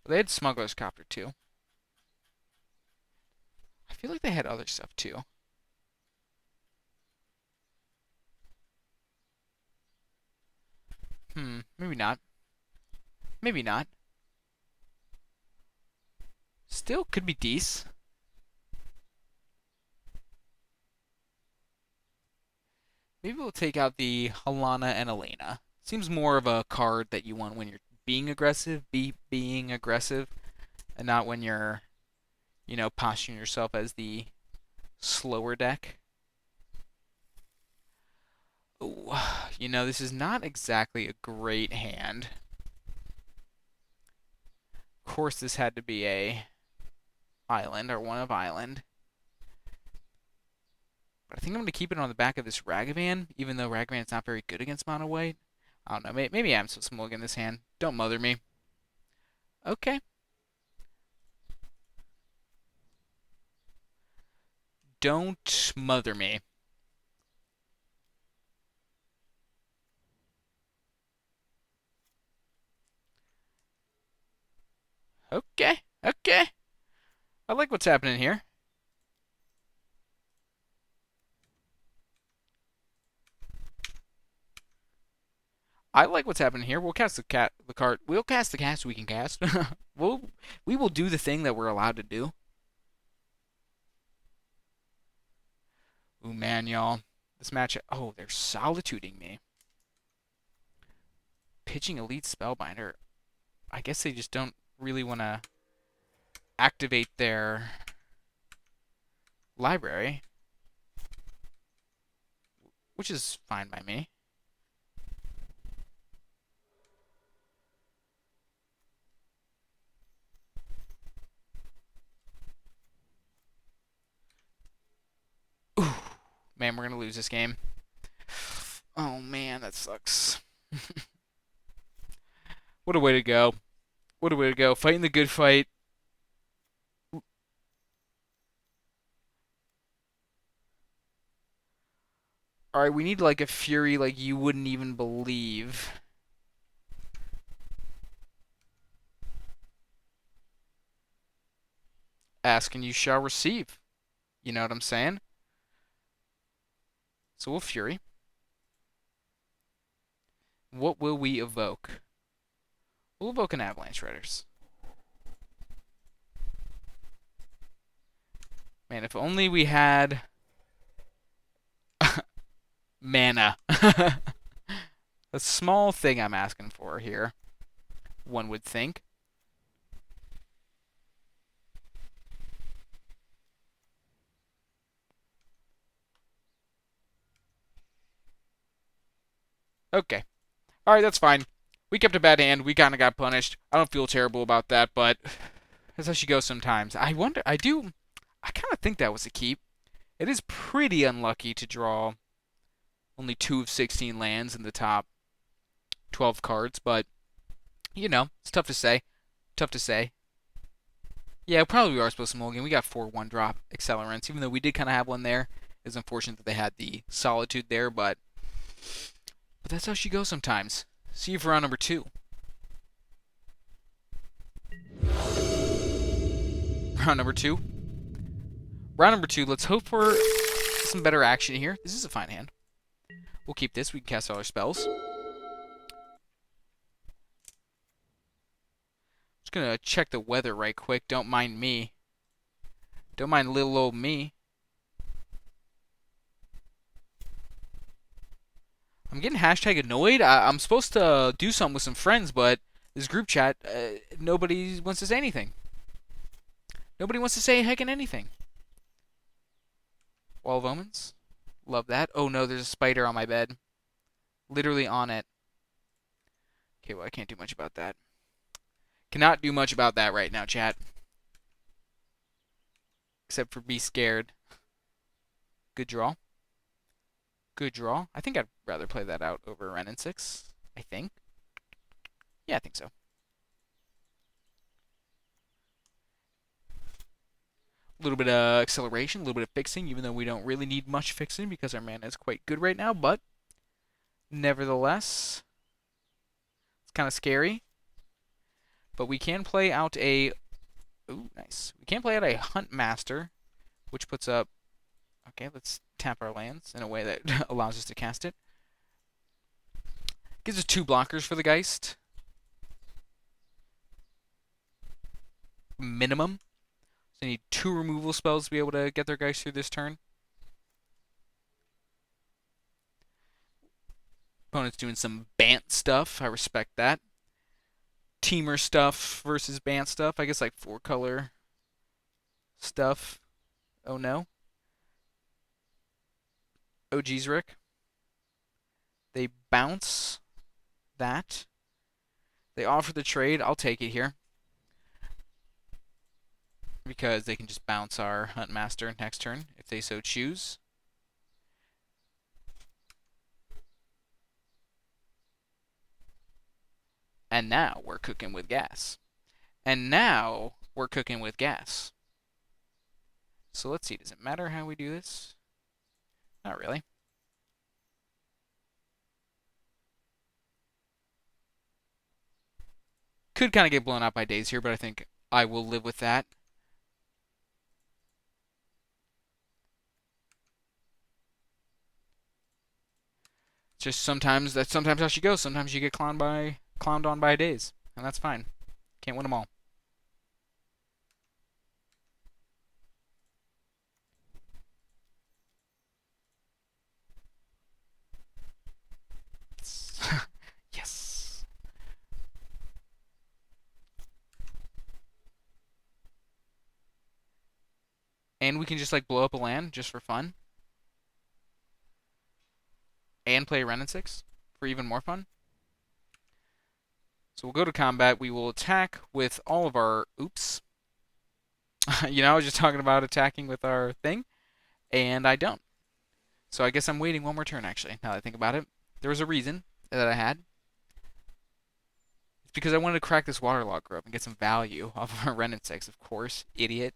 They had Smuggler's Copter too. I feel like they had other stuff too. Maybe not. Maybe not. Still could be decent. Maybe we'll take out the Alana and Elena. Seems more of a card that you want when you're being aggressive, being aggressive, and not when you're, posturing yourself as the slower deck. Ooh, this is not exactly a great hand. Of course, this had to be a island or one of island. But I think I'm going to keep it on the back of this Ragavan, even though Ragavan's not very good against mono white. I don't know. Maybe I'm so smug in this hand. Don't mother me. Okay. Don't mother me. Okay. Okay. I like what's happening here. I like what's happening here. We'll cast the card. We'll cast the cast we can cast. We will do the thing that we're allowed to do. Ooh, man, y'all. This match. Oh, they're solituding me. Pitching Elite Spellbinder. I guess they just don't really want to activate their library, which is fine by me. Ooh, man, we're gonna lose this game. Oh man, that sucks. What a way to go. What a way to go. Fighting the good fight. Alright, we need like a Fury like you wouldn't even believe. Ask and you shall receive. You know what I'm saying? So we'll Fury. What will we evoke? We'll evoke an Avalanche Raiders. Man, if only we had mana. A small thing I'm asking for here, one would think. Okay. Alright, that's fine. We kept a bad hand. We kind of got punished. I don't feel terrible about that, but that's how she goes sometimes. I wonder, I kind of think that was a keep. It is pretty unlucky to draw only 2 of 16 lands in the top 12 cards, but, you know, it's tough to say. Tough to say. Yeah, probably we are supposed to mulligan. We got 4 1-drop accelerants, even though we did kind of have one there. It's unfortunate that they had the Solitude there, but that's how she goes sometimes. See you for round number 2. Round number 2. Round number 2, let's hope for some better action here. This is a fine hand. We'll keep this. We can cast all our spells. Just gonna check the weather right quick. Don't mind me. Don't mind little old me. I'm getting hashtag annoyed. I'm supposed to do something with some friends, but this group chat, nobody wants to say anything. Nobody wants to say heckin' anything. Wall of Omens. Love that. Oh no, there's a spider on my bed. Literally on it. Okay, well, I can't do much about that. Cannot do much about that right now, chat. Except for be scared. Good draw. Good draw. I think I'd rather play that out over Ren and 6. I think. Yeah, I think so. A little bit of acceleration, a little bit of fixing, even though we don't really need much fixing because our mana is quite good right now, but nevertheless, it's kind of scary. But we can play out a... Ooh, nice. We can play out a Hunt Master, which puts up... Okay, let's tap our lands in a way that allows us to cast it. Gives us 2 blockers for the Geist. Minimum. So they need 2 removal spells to be able to get their Geist through this turn. Opponent's doing some Bant stuff. I respect that. Teamer stuff versus Bant stuff. I guess like 4-color stuff. Oh no. Oh geez, Rick. They bounce that. They offer the trade. I'll take it here. Because they can just bounce our Hunt Master next turn if they so choose. And now we're cooking with gas. And now we're cooking with gas. So let's see. Does it matter how we do this? Not really. Could kind of get blown out by days here, but I think I will live with that. Just sometimes that's sometimes how she goes. Sometimes you get clowned on by days, and that's fine. Can't win them all. Yes. And we can just like blow up a land just for fun. And play Ren and 6 for even more fun. So we'll go to combat. We will attack with all of our... Oops. You know, I was just talking about attacking with our thing, and I don't. So I guess I'm waiting one more turn, actually, now that I think about it. There was a reason that I had. It's because I wanted to crack this Waterlog Grove and get some value off of our Ren and 6, of course. Idiot.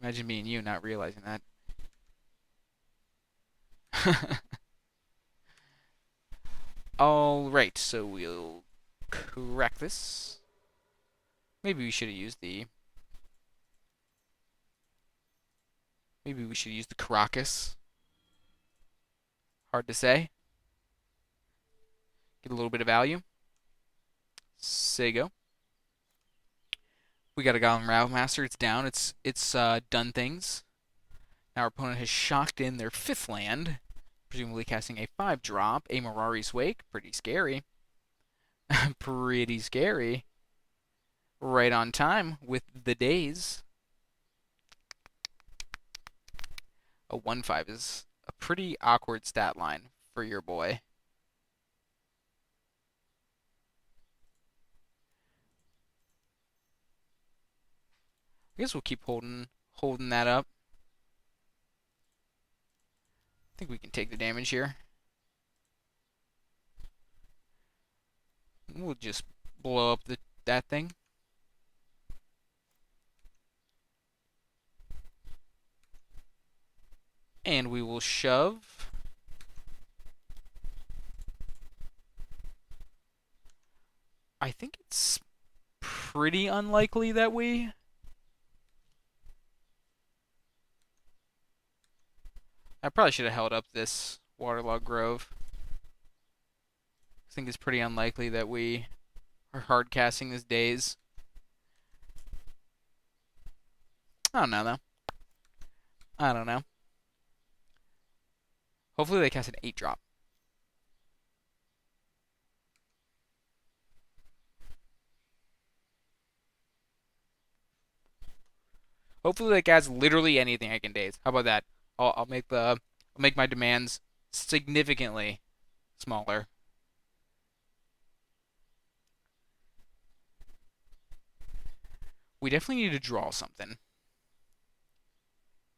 Imagine me and you not realizing that. Alright, so we'll crack this. Maybe we should have used the... Maybe we should use the Caracas. Hard to say. Get a little bit of value. Sego. We got a Goblin Rattmaster. It's down. It's done things. Now our opponent has shocked in their 5th land, presumably casting a 5-drop, a Mirari's Wake. Pretty scary. Pretty scary. Right on time with the days. A 1/5 is a pretty awkward stat line for your boy. I guess we'll keep holding that up. I think we can take the damage here. We'll just blow up that thing. And we will shove. I think it's pretty unlikely that we... I probably should have held up this Waterlogged Grove. I think it's pretty unlikely that we are hard casting this days. I don't know, though. I don't know. Hopefully they cast an 8-drop. Hopefully they cast literally anything I can daze. How about that? I'll make my demands significantly smaller. We definitely need to draw something.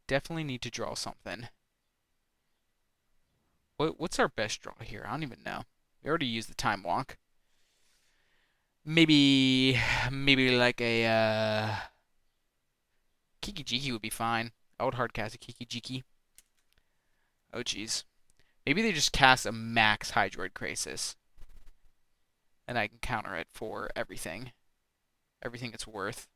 Definitely need to draw something. What's our best draw here? I don't even know. We already used the Time Walk. Maybe like a Kiki Jiki would be fine. I would hard cast a Kiki Jiki. Oh jeez. Maybe they just cast a max Hydroid Krasis. And I can counter it for everything. Everything it's worth.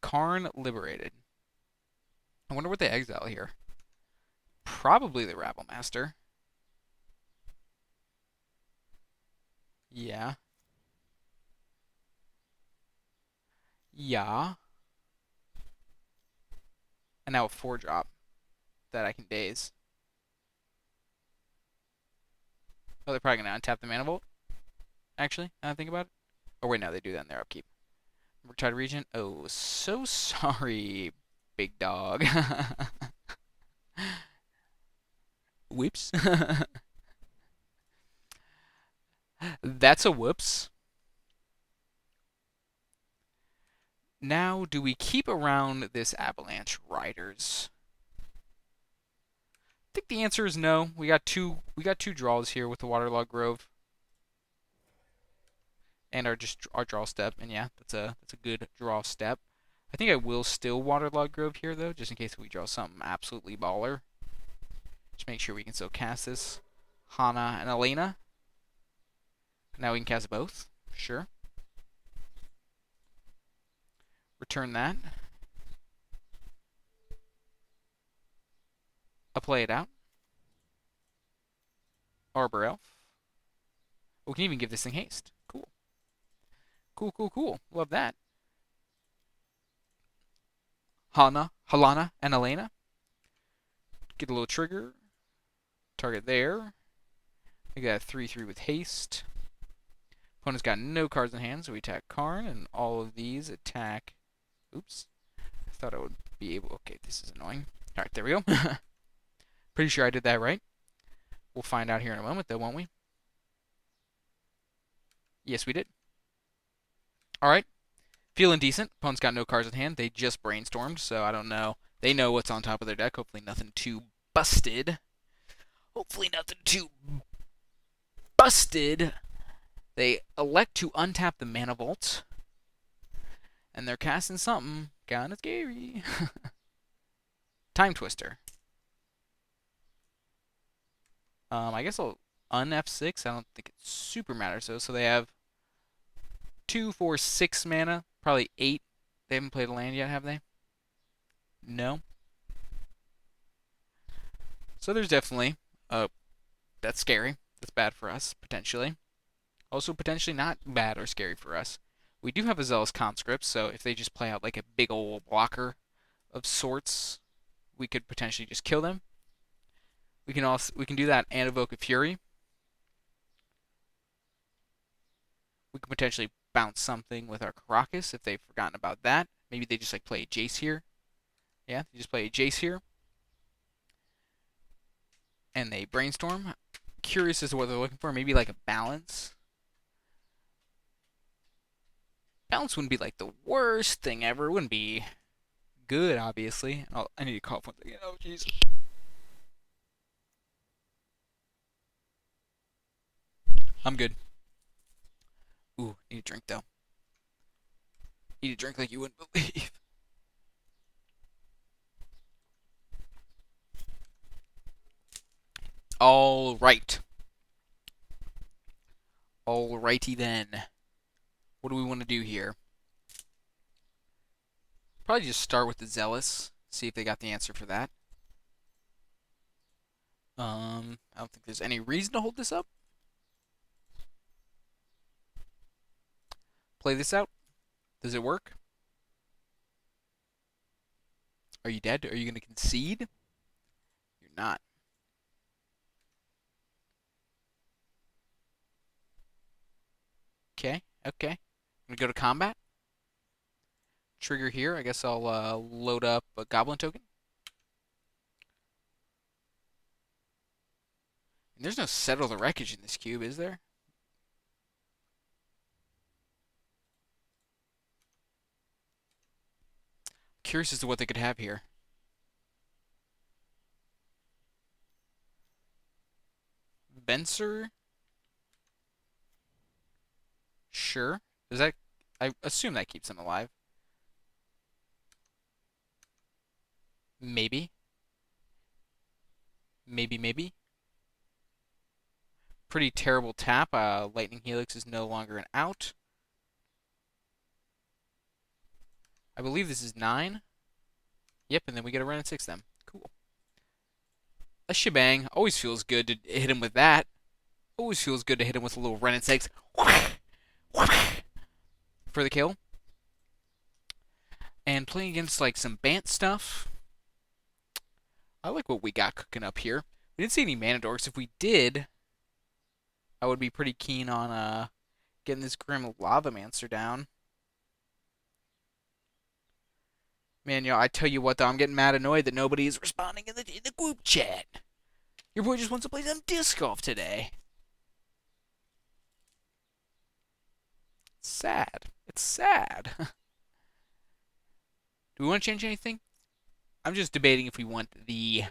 Karn liberated. I wonder what they exile here. Probably the Rabble Master. Yeah. Yeah. And now a 4-drop that I can daze. Oh, they're probably going to untap the Mana Vault. Actually, now I think about it. Oh, wait, no, they do that in their upkeep. Retired Regent. Oh, so sorry, big dog. Whoops. That's a whoops. Now, do we keep around this Avalanche Riders? I think the answer is no. We got two draws here with the Waterlogged Grove. And our draw step, and yeah, that's a good draw step. I think I will still Waterlogged Grove here though, just in case we draw something absolutely baller. Just make sure we can still cast this. Hana and Elena. Now we can cast both. Sure. Return that. I'll play it out. Arbor Elf. We can even give this thing haste. Cool. Cool. Love that. Halana, and Elena. Get a little trigger. Target there. We got 3/3 with haste. Opponent's got no cards in hand, so we attack Karn, and all of these attack. Oops. I thought I would be able. Okay, this is annoying. Alright, there we go. Pretty sure I did that right. We'll find out here in a moment, though, won't we? Yes, we did. Alright. Feeling decent. Opponent's got no cards in hand. They just brainstormed, so I don't know. They know what's on top of their deck. Hopefully nothing too busted. They elect to untap the Mana Vault. And they're casting something kinda scary. Time Twister. I guess I'll un F6. I don't think it super matters though. So they have 2, 4, 6 mana. Probably 8. They haven't played a land yet, have they? No. So there's definitely that's scary. That's bad for us, potentially. Also potentially not bad or scary for us. We do have a Zealous Conscript, so if they just play out like a big old blocker of sorts, we could potentially just kill them. We can do that and evoke a Fury. We could potentially bounce something with our Karakas if they've forgotten about that. Maybe they just like play a Jace here. Yeah, they just play a Jace here. And they brainstorm. Curious as to what they're looking for. Maybe like a balance. Balance wouldn't be like the worst thing ever. It wouldn't be good, obviously. Oh, I need to cough once again. Oh, jeez. I'm good. Ooh, need a drink though. Need a drink like you wouldn't believe. All right. Alrighty then. What do we want to do here? Probably just start with the Zealous. See if they got the answer for that. I don't think there's any reason to hold this up. Play this out. Does it work? Are you dead? Are you going to concede? You're not. Okay, okay. I'm going to go to combat. Trigger here. I guess I'll load up a Goblin token. And there's no Settle the Wreckage in this cube, is there? Curious as to what they could have here. Venser? Sure. Does that... I assume that keeps them alive. Maybe. Maybe. Pretty terrible tap. Lightning Helix is no longer an out. I believe this is 9. Yep, and then we get a run at 6 then. Cool. A shebang. Always feels good to hit him with that. Always feels good to hit him with a little run at 6. For the kill. And playing against like some Bant stuff. I like what we got cooking up here. We didn't see any mana dorks. If we did, I would be pretty keen on getting this Grim Lavamancer down. Man, I tell you what, though, I'm getting mad annoyed that nobody is responding in the group chat. Your boy just wants to play some disc golf today. It's sad. It's sad. Do we want to change anything? I'm just debating if we want the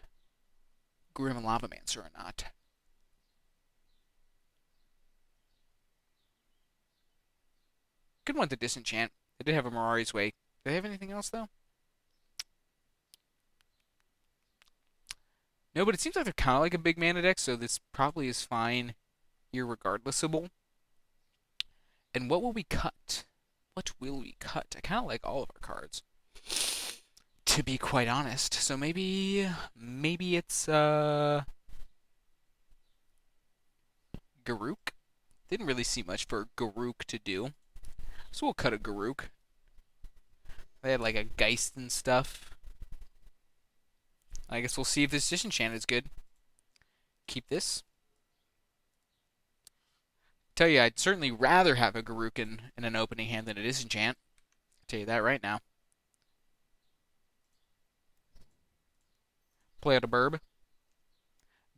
Grim Lavamancer or not. Could want the Disenchant. They did have a Mirari's Wake. Do they have anything else, though? No, but it seems like they're kind of like a big mana deck, so this probably is fine irregardlessable. And what will we cut? What will we cut? I kind of like all of our cards, to be quite honest. So maybe it's Garruk. Didn't really see much for Garruk to do, so we'll cut a Garruk. They had like a Geist and stuff. I guess we'll see if this Disenchant is good. Keep this. Tell you, I'd certainly rather have a Garruk in an opening hand than a Disenchant. I'll tell you that right now. Play out a Burb.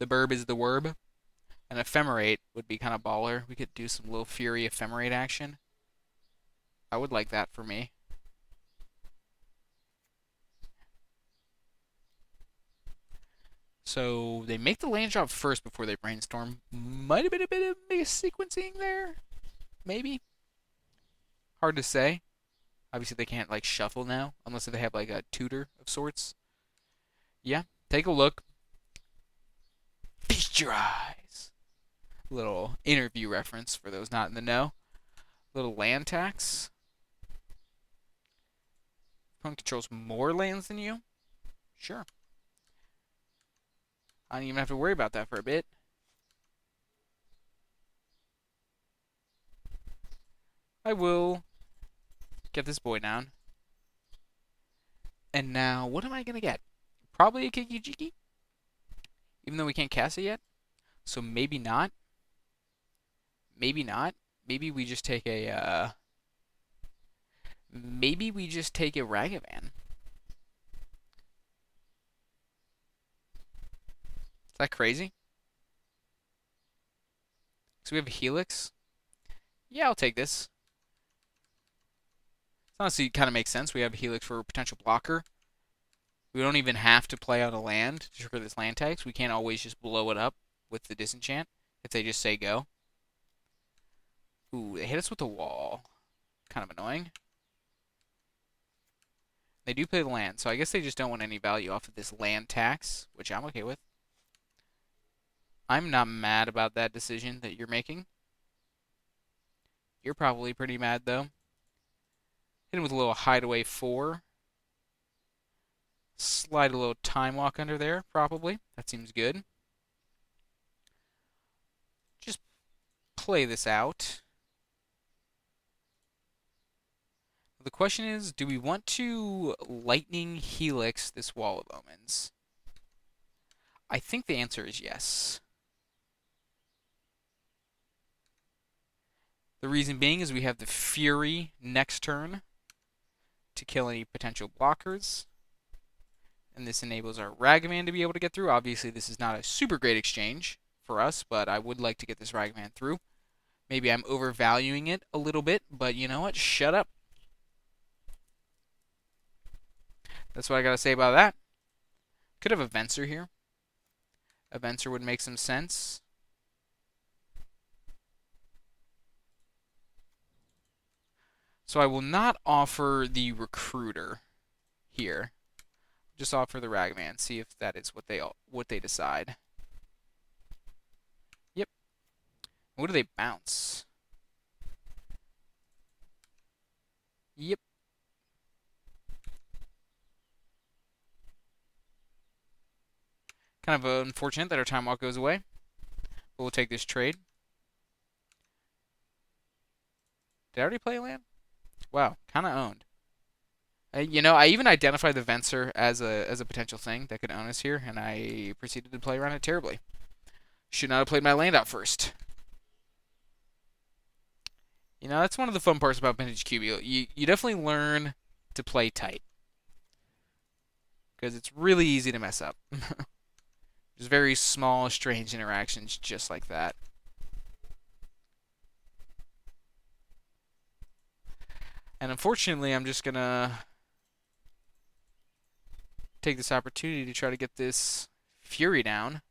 The Burb is the Werb. An Ephemerate would be kind of baller. We could do some little Fury Ephemerate action. I would like that for me. So they make the land drop first before they brainstorm. Might have been a bit of sequencing there. Maybe. Hard to say. Obviously they can't like shuffle now unless they have like a tutor of sorts. Yeah, take a look. Feast your eyes. Little interview reference for those not in the know. Little land tax. Opponent controls more lands than you? Sure. I don't even have to worry about that for a bit. I will get this boy down. And now, what am I going to get? Probably a Kiki-Jiki, even though we can't cast it yet. So maybe not. Maybe not. Maybe we just take a, maybe we just take a Ragavan. Is that crazy? So we have a Helix. Yeah, I'll take this. Honestly, it kind of makes sense. We have a Helix for a potential blocker. We don't even have to play out a land to trigger this land tax. We can't always just blow it up with the disenchant if they just say go. Ooh, they hit us with the wall. Kind of annoying. They do play the land, so I guess they just don't want any value off of this land tax, which I'm okay with. I'm not mad about that decision that you're making. You're probably pretty mad, though. Hit him with a little hideaway 4. Slide a little time walk under there, probably. That seems good. Just play this out. The question is, do we want to Lightning Helix this Wall of Omens? I think the answer is yes. The reason being is we have the Fury next turn to kill any potential blockers. And this enables our Ragavan to be able to get through. Obviously, this is not a super great exchange for us, but I would like to get this Ragavan through. Maybe I'm overvaluing it a little bit, but you know what? Shut up. That's what I gotta say about that. Could have a Venser here. A Venser would make some sense. So I will not offer the Recruiter here. Just offer the Ragavan. See if that is what they decide. Yep. What do they bounce? Yep. Kind of unfortunate that our time walk goes away. But we'll take this trade. Did I already play a land? Wow, kind of owned. You know, I even identified the Venser as a potential thing that could own us here, and I proceeded to play around it terribly. Should not have played my land out first. You know, that's one of the fun parts about Vintage Cube. You definitely learn to play tight. Because it's really easy to mess up. Just very small, strange interactions just like that. And unfortunately, I'm just going to take this opportunity to try to get this Fury down.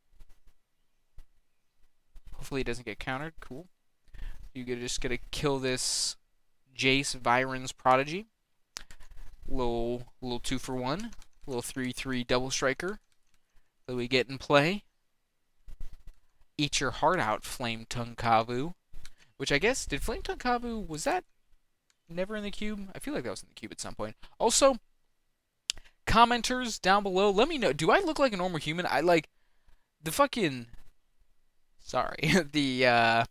Hopefully it doesn't get countered. Cool. You're just going to kill this Jace Viren's Prodigy. Little 2-for-1. Little 3/3 double striker that we get in play. Eat your heart out, Flame Tongue Kavu. Which I guess, did Flame Tongue Kavu, was that never in the cube? I feel like that was in the cube at some point. Also, commenters down below, let me know. Do I look like a normal human? I like the fucking... Sorry. What's the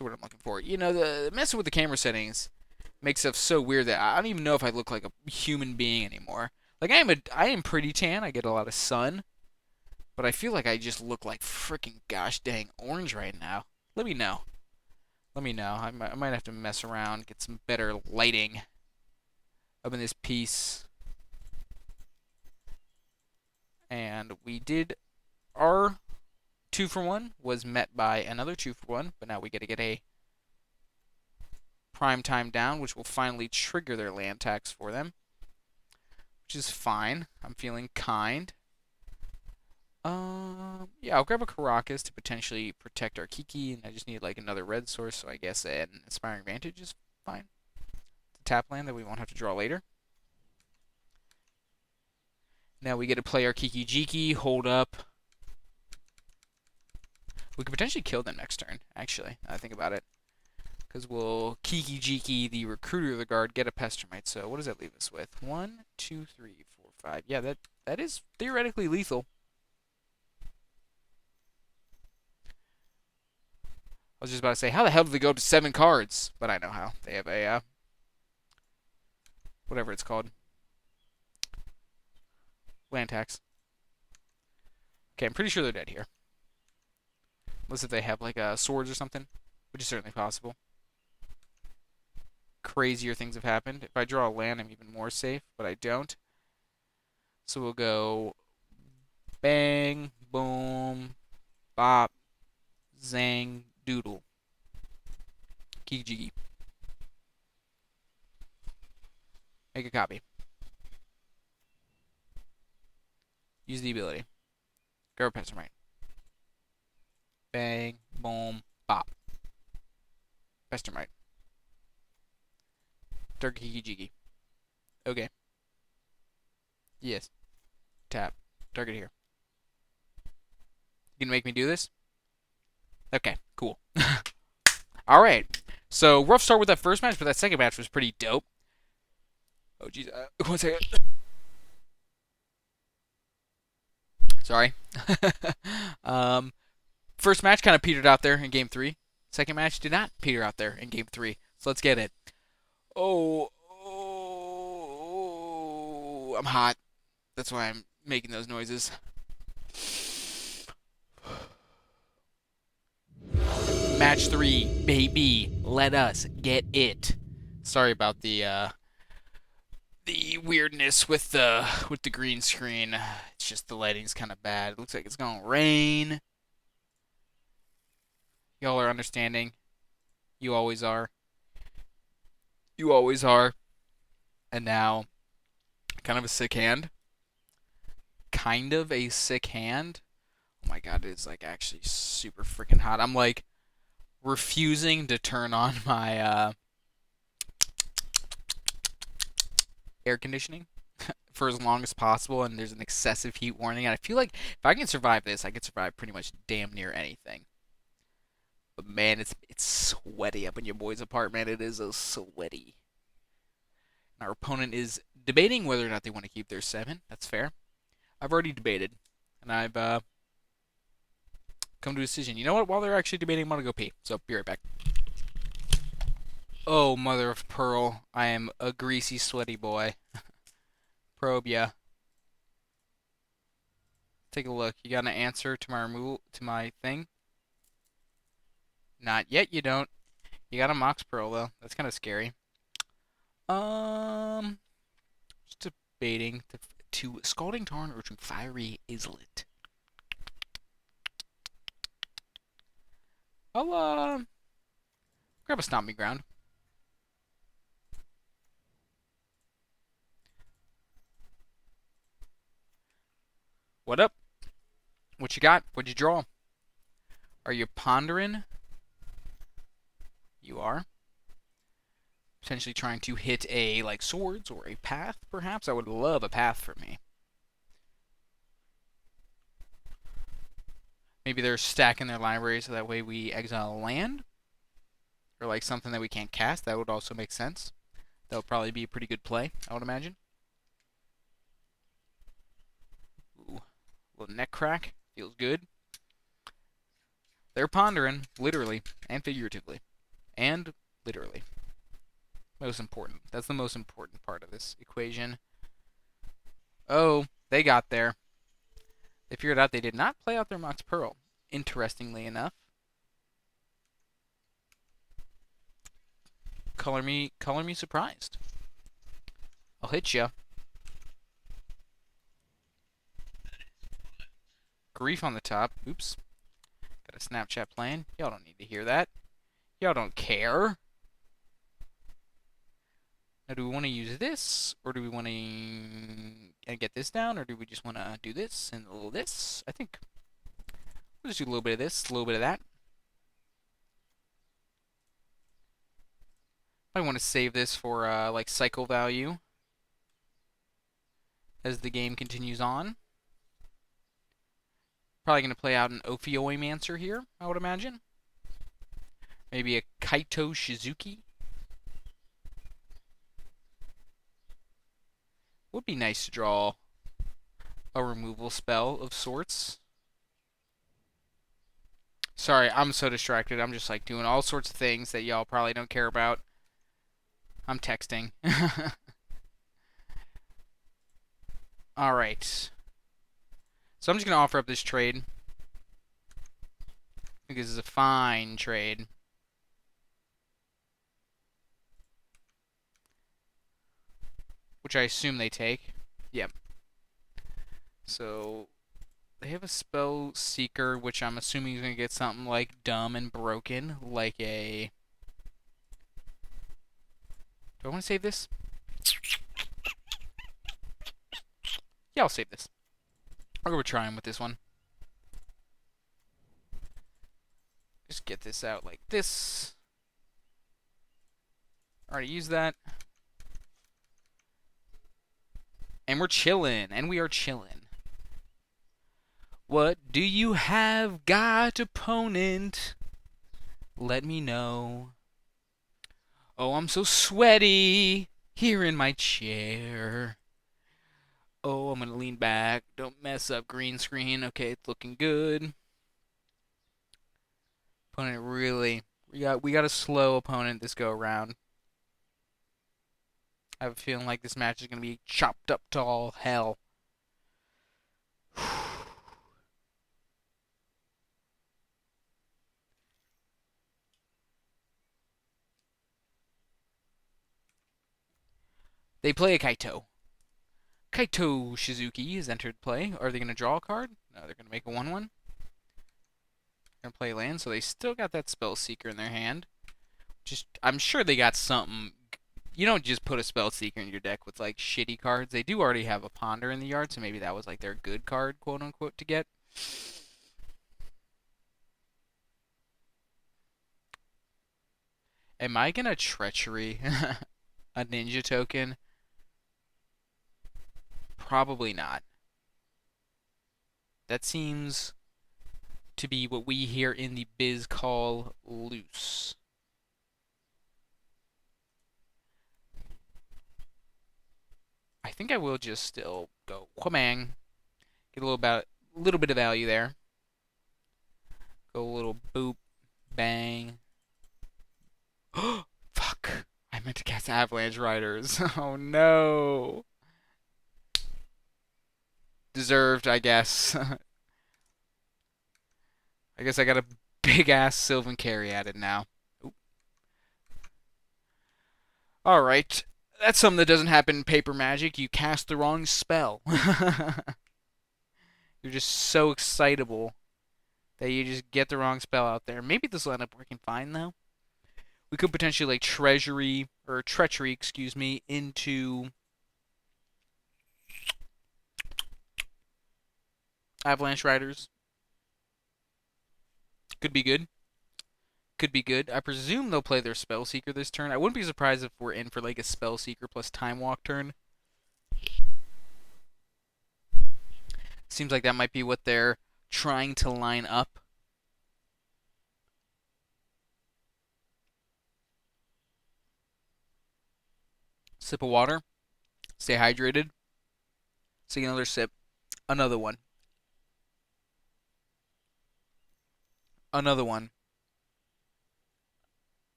word I'm looking for? You know, the messing with the camera settings makes stuff so weird that I don't even know if I look like a human being anymore. Like, I am pretty tan. I get a lot of sun. But I feel like I just look like freaking gosh dang orange right now. Let me know. Let me know. I might have to mess around, get some better lighting up in this piece. And we did... Our 2-for-1 was met by another 2-for-1, but now we get to get a prime time down, which will finally trigger their land tax for them. Which is fine. I'm feeling kind. Yeah, I'll grab a Karakas to potentially protect our Kiki, and I just need like another red source, so I guess an Inspiring Vantage is fine. It's a tap land that we won't have to draw later. Now we get to play our Kiki-Jiki, hold up. We could potentially kill them next turn, actually, now I think about it. Because we'll Kiki Jiki, the recruiter of the guard, get a Pestermite. So what does that leave us with? 1, 2, 3, 4, 5. Yeah, that is theoretically lethal. I was just about to say, how the hell did they go to 7 cards? But I know how. They have a, whatever it's called. Land tax. Okay, I'm pretty sure they're dead here. Unless if they have, like, swords or something. Which is certainly possible. Crazier things have happened. If I draw a land, I'm even more safe. But I don't. So we'll go bang, boom, bop, zang, doodle. Kiki. Make a copy. Use the ability. Grab a Pestermite. Bang, boom, bop. Pestermite. Dark Kiki. Okay. Yes. Tap. Target here. You gonna make me do this? Okay, cool. Alright. So, rough start with that first match, but that second match was pretty dope. Oh, jeez. 1 second. Sorry. First match kind of petered out there in game 3. Second match did not peter out there in game 3. So let's get it. Oh, I'm hot. That's why I'm making those noises. Match 3, baby. Let us get it. Sorry about the weirdness with the green screen. It's just the lighting's kind of bad. It looks like it's gonna rain. Y'all are understanding. You always are. You always are. And now, kind of a sick hand. Kind of a sick hand. Oh my god, it's like actually super freaking hot. I'm like refusing to turn on my air conditioning for as long as possible, and there's an excessive heat warning. And I feel like if I can survive this, I can survive pretty much damn near anything. But man, it's sweaty up in your boy's apartment. It is so sweaty. And our opponent is debating whether or not they want to keep their 7. That's fair. I've already debated, and I've come to a decision. You know what? While they're actually debating, I'm gonna go pee. So be right back. Oh, mother of pearl! I am a greasy, sweaty boy. Probe ya. Take a look. You got an answer to my removal to my thing? Not yet. You don't. You got a Mox Pearl though. That's kind of scary. Just debating to Scalding Tarn or to Fiery Islet. I'll grab a Stomping Ground. What up? What you got? What'd you draw? Are you pondering? You are. Potentially trying to hit a, like, swords or a path, perhaps? I would love a path for me. Maybe they're stacking their library so that way we exile a land. Or, like, something that we can't cast. That would also make sense. That would probably be a pretty good play, I would imagine. Ooh. A little neck crack. Feels good. They're pondering, literally, and figuratively. And literally. Most important. That's the most important part of this equation. Oh, they got there. They figured out they did not play out their Mox Pearl, interestingly enough. Color me surprised. I'll hit ya. Grief on the top. Oops. Got a Snapchat playing. Y'all don't need to hear that. Y'all don't care. Now, do we want to use this, or do we want to get this down, or do we just want to do this and a little this? I think we'll just do a little bit of this, a little bit of that. I want to save this for like cycle value as the game continues on. Probably going to play out an Ophiomancer here, I would imagine. Maybe a Kaito Shizuki. Would be nice to draw a removal spell of sorts. Sorry, I'm so distracted. I'm just like doing all sorts of things that y'all probably don't care about. I'm texting. Alright. So I'm just going to offer up this trade. I think this is a fine trade. Which I assume they take. Yep. So they have a Spell Seeker, which I'm assuming is going to get something like dumb and broken, like a... Do I want to save this? Yeah, I'll save this. I'll go try him with this one. Just get this out like this. Already used that. And we're chillin', and we are chillin'. What do you have got, opponent? Let me know. Oh, I'm so sweaty here in my chair. Oh, I'm gonna lean back. Don't mess up green screen. Okay, it's looking good. Opponent really... We got a slow opponent this go around. I have a feeling like this match is gonna be chopped up to all hell. They play a Kaito. Kaito Shizuki has entered play. Are they going to draw a card? No, they're going to make a 1-1. They're going to play land, so they still got that Spell Seeker in their hand. I'm sure they got something. You don't just put a Spell Seeker in your deck with, like, shitty cards. They do already have a Ponder in the yard, so maybe that was, like, their good card, quote-unquote, to get. Am I going to Treachery a Ninja token? Probably not. That seems to be what we here in the biz call loose. I think I will just still go whamang. Get a little bit of value there. Go a little boop, bang. Fuck! I meant to cast Avalanche Riders. Oh no. Deserved, I guess. I guess I got a big ass Sylvan Carry added now. Alright. That's something that doesn't happen in Paper Magic. You cast the wrong spell. You're just so excitable that you just get the wrong spell out there. Maybe this will end up working fine, though. We could potentially, like, Treachery, excuse me, into Avalanche Riders. Could be good. Could be good. I presume they'll play their Spell Seeker this turn. I wouldn't be surprised if we're in for, like, a Spell Seeker plus Time Walk turn. Seems like that might be what they're trying to line up. Sip of water. Stay hydrated. Take another sip. Another one. Another one.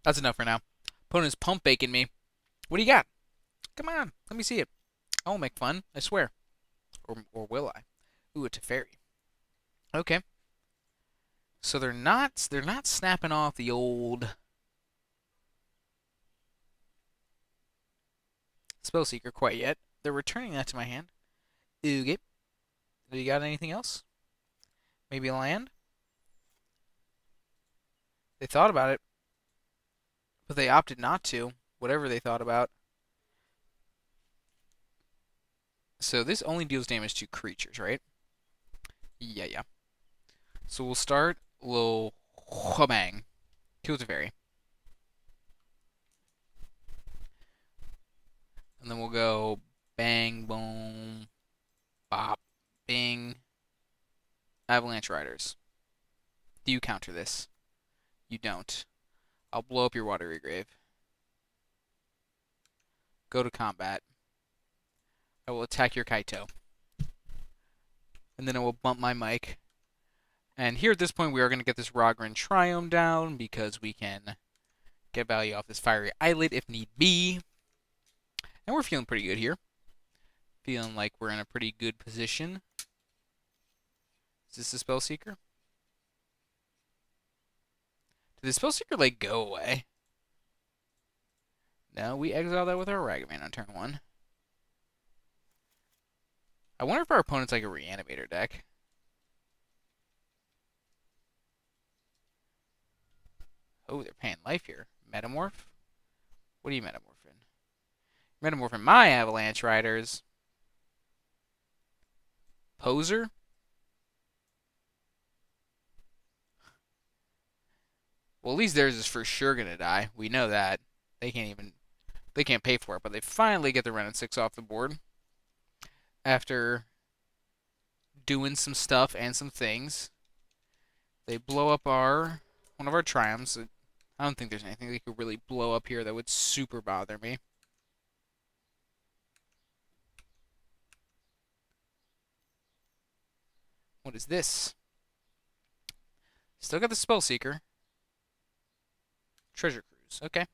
That's enough for now. Opponent's pump baking me. What do you got? Come on, let me see it. I won't make fun, I swear. Or will I? Ooh, a Teferi. Okay. So they're not snapping off the old Spellseeker quite yet. They're returning that to my hand. Okay. Do you got anything else? Maybe a land? They thought about it, but they opted not to. Whatever they thought about. So this only deals damage to creatures, right? Yeah. So we'll start a little whabang. Kill Teferi. And then we'll go Bang, boom, bop, bing. Avalanche Riders. Do you counter this? You don't. I'll blow up your watery grave. Go to combat. I will attack your Kaito. And then I will bump my mic. And here at this point, we are going to get this Rogren Triome down because we can get value off this Fiery Islet if need be. And we're feeling pretty good here. Feeling like we're in a pretty good position. Is this a Spell Seeker? Did the Spell Seeker, like, go away? No, we exile that with our Ragavan on turn 1. I wonder if our opponent's like a Reanimator deck. Oh, they're paying life here. Metamorph? What are you metamorphing? Metamorphing my Avalanche Riders. Poser? Well, at least theirs is for sure gonna die. We know that. They can't pay for it, but they finally get the Ren and 6 off the board. After doing some stuff and some things. They blow up one of our Triomes. I don't think there's anything they could really blow up here that would super bother me. What is this? Still got the Spell Seeker. Treasure Cruise. Okay.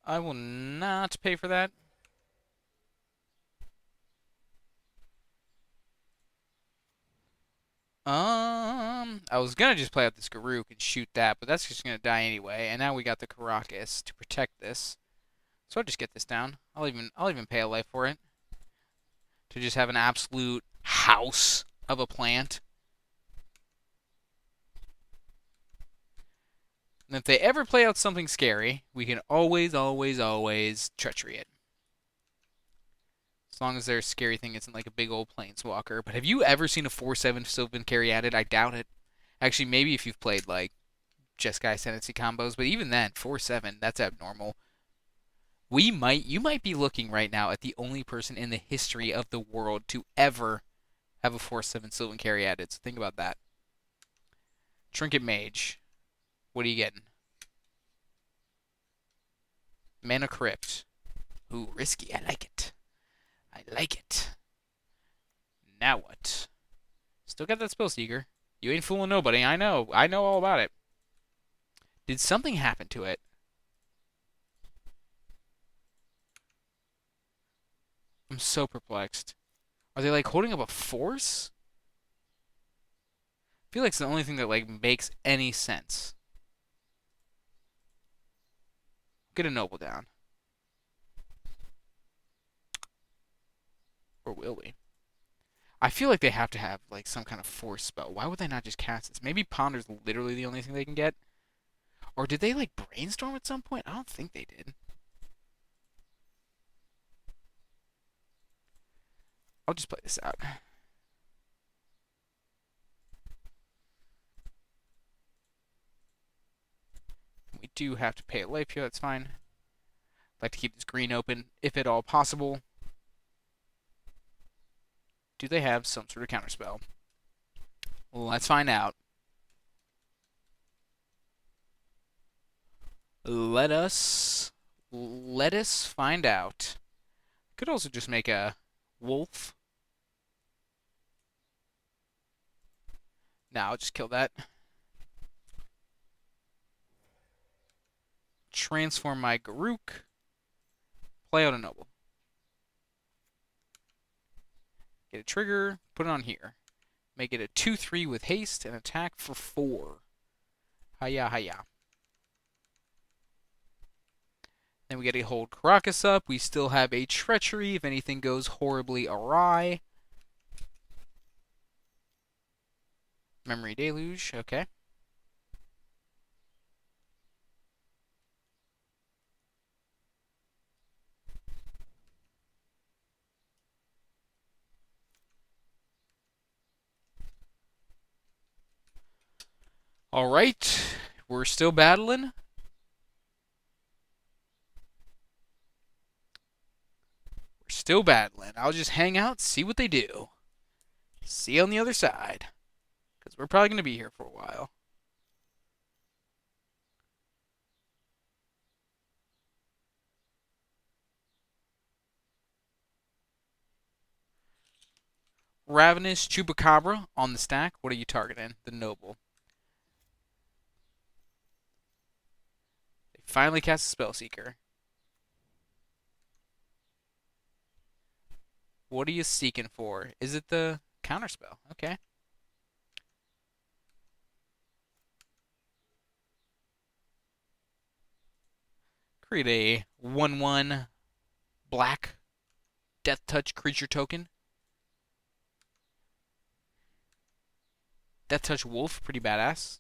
I will not pay for that. I was gonna just play out this Garruk and shoot that, but that's just gonna die anyway. And now we got the Caracas to protect this. So I'll just get this down. I'll even pay a life for it. To just have an absolute house of a plant. And if they ever play out something scary, we can always, always, always treachery it. As long as their scary thing isn't like a big old planeswalker. But have you ever seen a 4/7 Sylvan Caryatid? I doubt it. Actually, maybe if you've played like Jeskai Ascendancy combos, but even then, 4/7, that's abnormal. You might be looking right now at the only person in the history of the world to ever have a 4/7 Sylvan Caryatid. So think about that. Trinket Mage. What are you getting? Mana Crypt. Ooh, risky. I like it. I like it. Now what? Still got that Spell Seeker. You ain't fooling nobody. I know. I know all about it. Did something happen to it? I'm so perplexed. Are they like holding up a force? I feel like it's the only thing that like makes any sense. Get a noble down. Or will we? I feel like they have to have like some kind of force spell. Why would they not just cast this? Maybe Ponder's literally the only thing they can get. Or did they like brainstorm at some point? I don't think they did. I'll just play this out. We do have to pay a life here, that's fine. I'd like to keep this green open, if at all possible. Do they have some sort of counterspell? Let's find out. Let us find out. Could also just make a wolf. Now I'll just kill that. Transform my Garruk. Play out a noble. Get a trigger, put it on here. Make it a 2/3 with haste and attack for 4. Hiya, hiya. Then we get to hold Caracas up. We still have a treachery if anything goes horribly awry. Memory Deluge, okay. Alright, we're still battling. Still battling. I'll just hang out, see what they do. See you on the other side. Because we're probably going to be here for a while. Ravenous Chupacabra on the stack. What are you targeting? The Noble. They finally cast a Spellseeker. What are you seeking for? Is it the counterspell? Okay. Create a 1/1 black Death Touch creature token. Death Touch Wolf, pretty badass.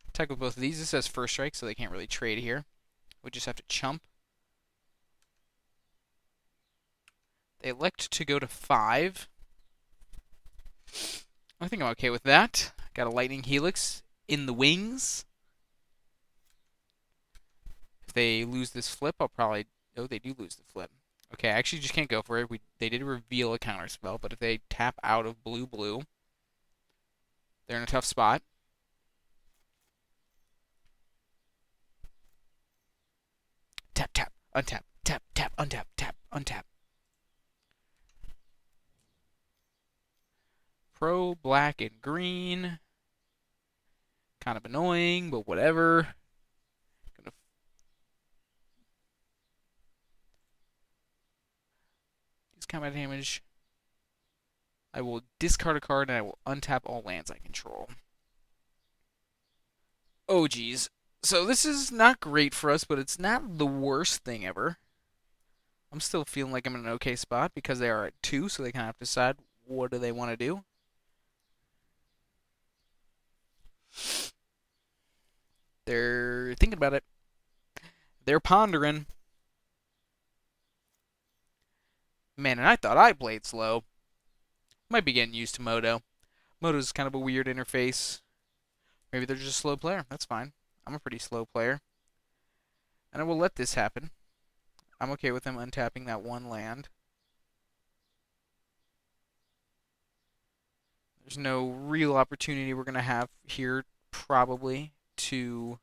Attack with both of these. This says first strike, so they can't really trade here. We just have to chump. They elect to go to 5. I think I'm okay with that. Got a Lightning Helix in the wings. If they lose this flip, I'll probably... Oh, they do lose the flip. Okay, I actually just can't go for it. They did reveal a counterspell, but if they tap out of blue, they're in a tough spot. Tap, tap, untap, tap, tap, untap, tap, untap. Pro, black, and green. Kind of annoying, but whatever. Gonna use combat damage. I will discard a card and I will untap all lands I control. Oh, geez. So this is not great for us, but it's not the worst thing ever. I'm still feeling like I'm in an okay spot because they are at 2, so they kind of have to decide what do they want to do. They're thinking about it. They're pondering. Man, and I thought I played slow. Might be getting used to Moto. Moto's kind of a weird interface. Maybe they're just a slow player. That's fine. I'm a pretty slow player. And I will let this happen. I'm okay with them untapping that one land. There's no real opportunity we're going to have here, probably, to...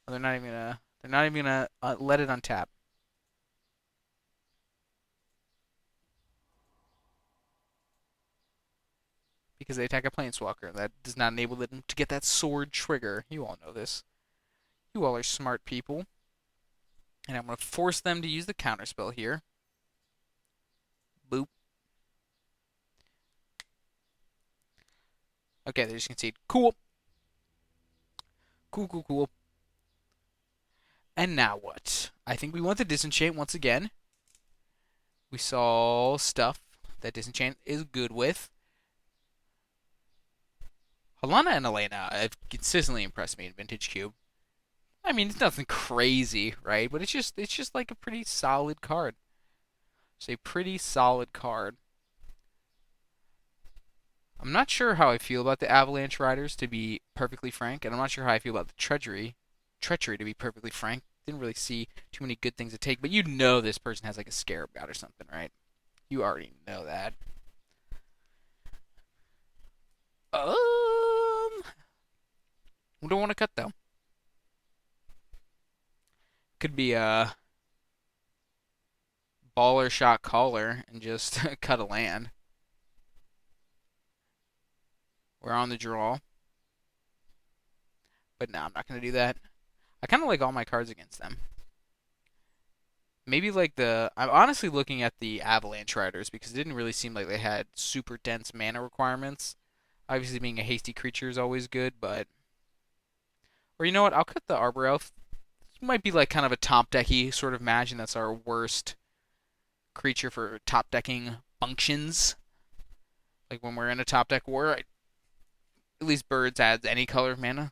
They're not even gonna let it untap. Because they attack a Planeswalker. That does not enable them to get that sword trigger. You all know this. You all are smart people. And I'm going to force them to use the counterspell here. Boop. Okay, they just concede. Cool. Cool, cool, cool. And now what? I think we want the Disenchant once again. We saw stuff that Disenchant is good with. Halana and Elena have consistently impressed me in Vintage Cube. I mean, it's nothing crazy, right? But it's just like a pretty solid card. It's a pretty solid card. I'm not sure how I feel about the Avalanche Riders, to be perfectly frank, and I'm not sure how I feel about the Treachery, to be perfectly frank. Didn't really see too many good things to take, but you know this person has like a Scarab God or something, right? You already know that. We don't want to cut though. Could be a baller shot caller and just cut a land. We're on the draw. But no, I'm not going to do that. I kind of like all my cards against them. Maybe like I'm honestly looking at the Avalanche Riders because it didn't really seem like they had super dense mana requirements. Obviously, being a hasty creature is always good, but... Or you know what? I'll cut the Arbor Elf. This might be like kind of a top decky sort of match, and that's our worst creature for top decking functions. Like when we're in a top deck war, at least Birds adds any color of mana.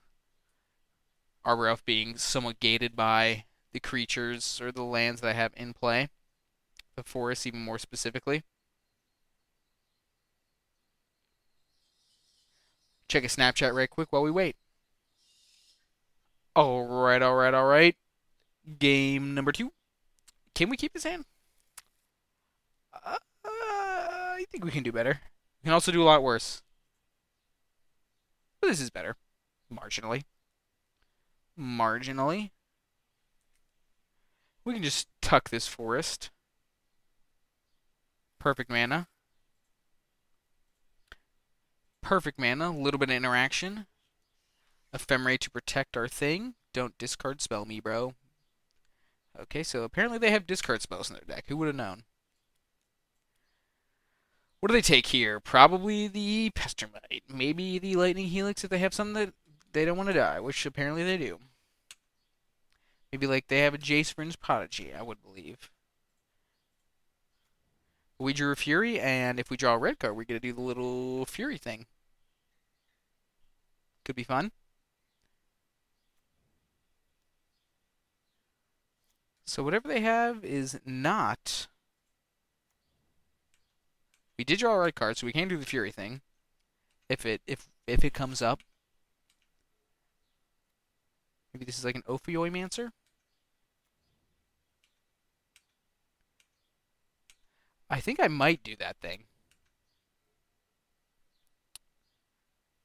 Arbor Elf being somewhat gated by the creatures or the lands that I have in play. The forest, even more specifically. Check a Snapchat right quick while we wait. Alright, alright, alright. Game number 2. Can we keep this hand? I think we can do better. We can also do a lot worse. But this is better. Marginally. Marginally. We can just tuck this forest. Perfect mana. Perfect mana. A little bit of interaction. Ephemerate to protect our thing. Don't discard spell me, bro. Okay, so apparently they have discard spells in their deck. Who would have known? What do they take here? Probably the Pestermite. Maybe the Lightning Helix if they have something that they don't want to die, which apparently they do. Maybe like they have a Jasperin's Prodigy, I would believe. We drew a Fury, and if we draw a red card, we're going to do the little Fury thing. Could be fun. So whatever they have is not... We did draw a red card, so we can do the Fury thing. If it comes up. Maybe this is like an Ophiomancer? I think I might do that thing.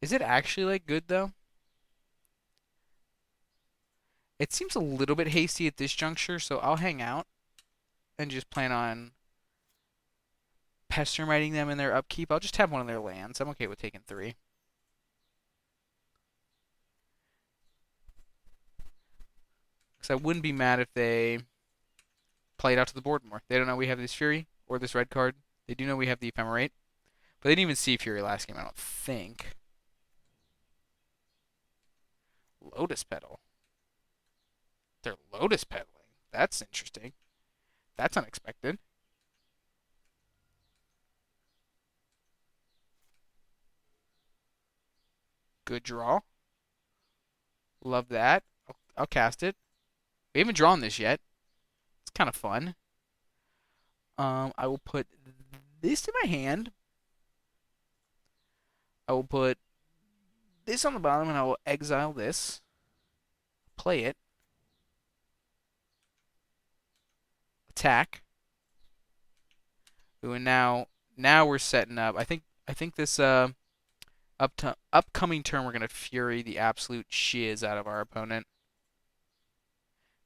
Is it actually like good though? It seems a little bit hasty at this juncture, so I'll hang out and just plan on pestermiting them in their upkeep. I'll just have one of their lands. I'm okay with taking 3. Because I wouldn't be mad if they play it out to the board more. They don't know we have this Fury or this red card. They do know we have the Ephemerate. But they didn't even see Fury last game, I don't think. Lotus Petal. They're Lotus Pedaling. That's interesting. That's unexpected. Good draw. Love that. I'll cast it. We haven't drawn this yet. It's kind of fun. I will put this in my hand. I will put this on the bottom, and I will exile this. Play it. Attack. Ooh, and now we're setting up. I think this upcoming turn we're gonna Fury the absolute shiz out of our opponent.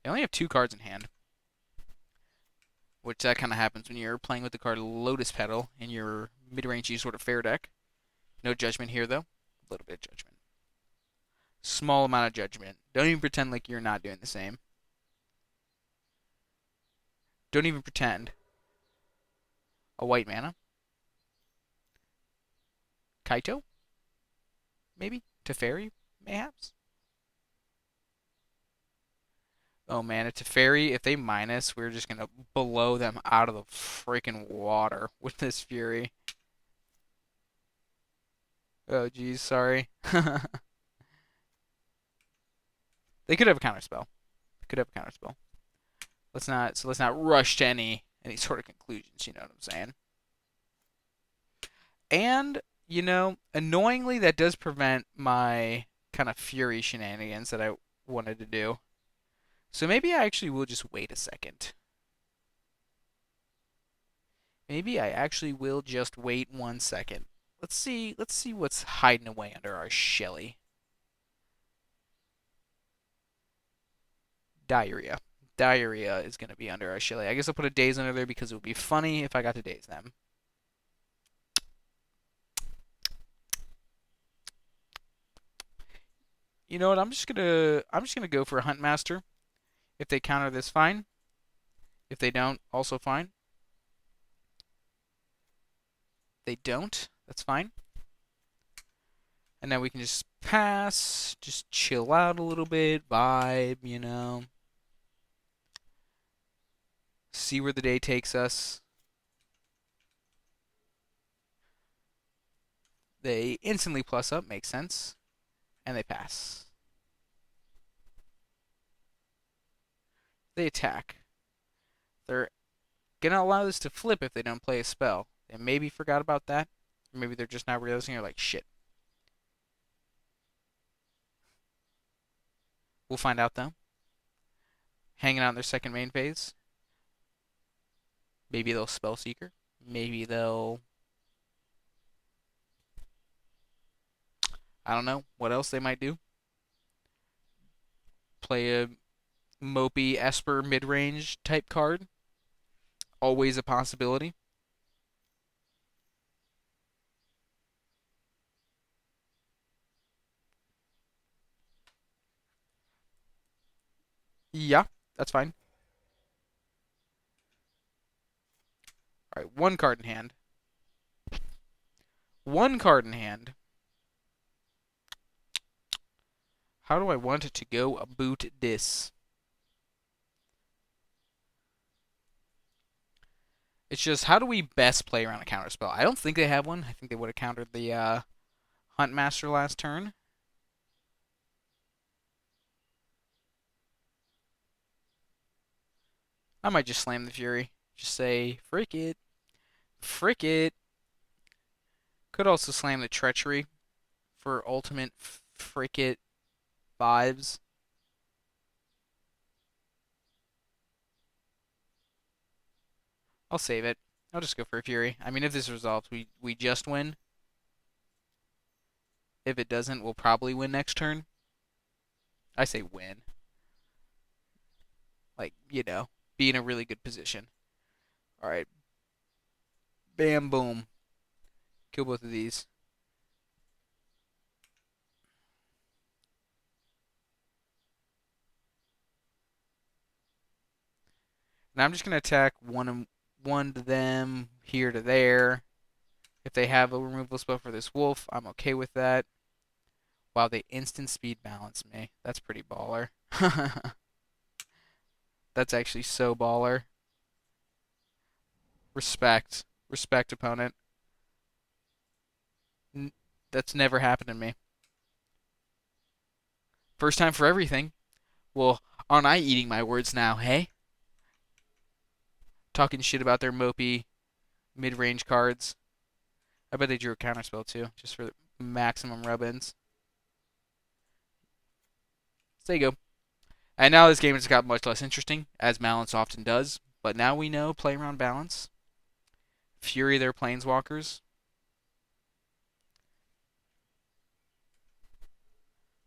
They only have 2 cards in hand, which that kind of happens when you're playing with the card Lotus Petal in your mid-rangey sort of fair deck. No judgment here though. A little bit of judgment. Small amount of judgment. Don't even pretend like you're not doing the same. Don't even pretend. A white mana. Kaito? Maybe? Teferi? Mayhaps? Oh man, a Teferi, if they minus, we're just gonna blow them out of the freaking water with this Fury. Oh geez, sorry. They could have a counterspell. They could have a counterspell. Let's not rush to any sort of conclusions, you know what I'm saying? And, you know, annoyingly that does prevent my kind of Fury shenanigans that I wanted to do. So maybe I actually will just wait a second. Maybe I actually will just wait 1 second. Let's see what's hiding away under our Shelly. Diarrhea. Diarrhea is going to be under our Shelly. I guess I'll put a daze under there because it would be funny if I got to daze them. You know what? I'm just gonna go for a Hunt Master. If they counter this, fine. If they don't, also fine. They don't, that's fine. And now we can just pass, just chill out a little bit, vibe, you know. See where the day takes us. They instantly plus up, makes sense. And they pass. They attack. They're gonna allow this to flip if they don't play a spell. They maybe forgot about that. Or maybe they're just now realizing they're like, shit. We'll find out though. hanging out in their second main phase. Maybe they'll Spell Seeker. Maybe they'll... I don't know what else they might do. Play a mopey Esper mid-range type card. Always a possibility. Yeah, that's fine. Alright, one card in hand. One card in hand. How do I want to go about this? It's just, how do we best play around a counterspell? I don't think they have one. I think they would have countered the Hunt Master last turn. I might just slam the Fury. Just say, frick it. Frick it. Could also slam the Treachery for ultimate frick it vibes. I'll save it. I'll just go for a Fury. I mean, if this resolves, we just win. If it doesn't, we'll probably win next turn. I say win. Like, be in a really good position. Alright. Bam, boom. Kill both of these. And I'm just going to attack one to them, here to there. If they have a removal spell for this wolf, I'm okay with that. Wow, they instant speed balance me. That's pretty baller. That's actually so baller. Respect. Respect, opponent. That's never happened to me. First time for everything. Well, aren't I eating my words now, hey? Talking shit about their mopey mid-range cards. I bet they drew a counterspell too, just for maximum rub-ins. So there you go. And now this game has got much less interesting, as Balance often does. But now we know play around Balance. Fury their Planeswalkers.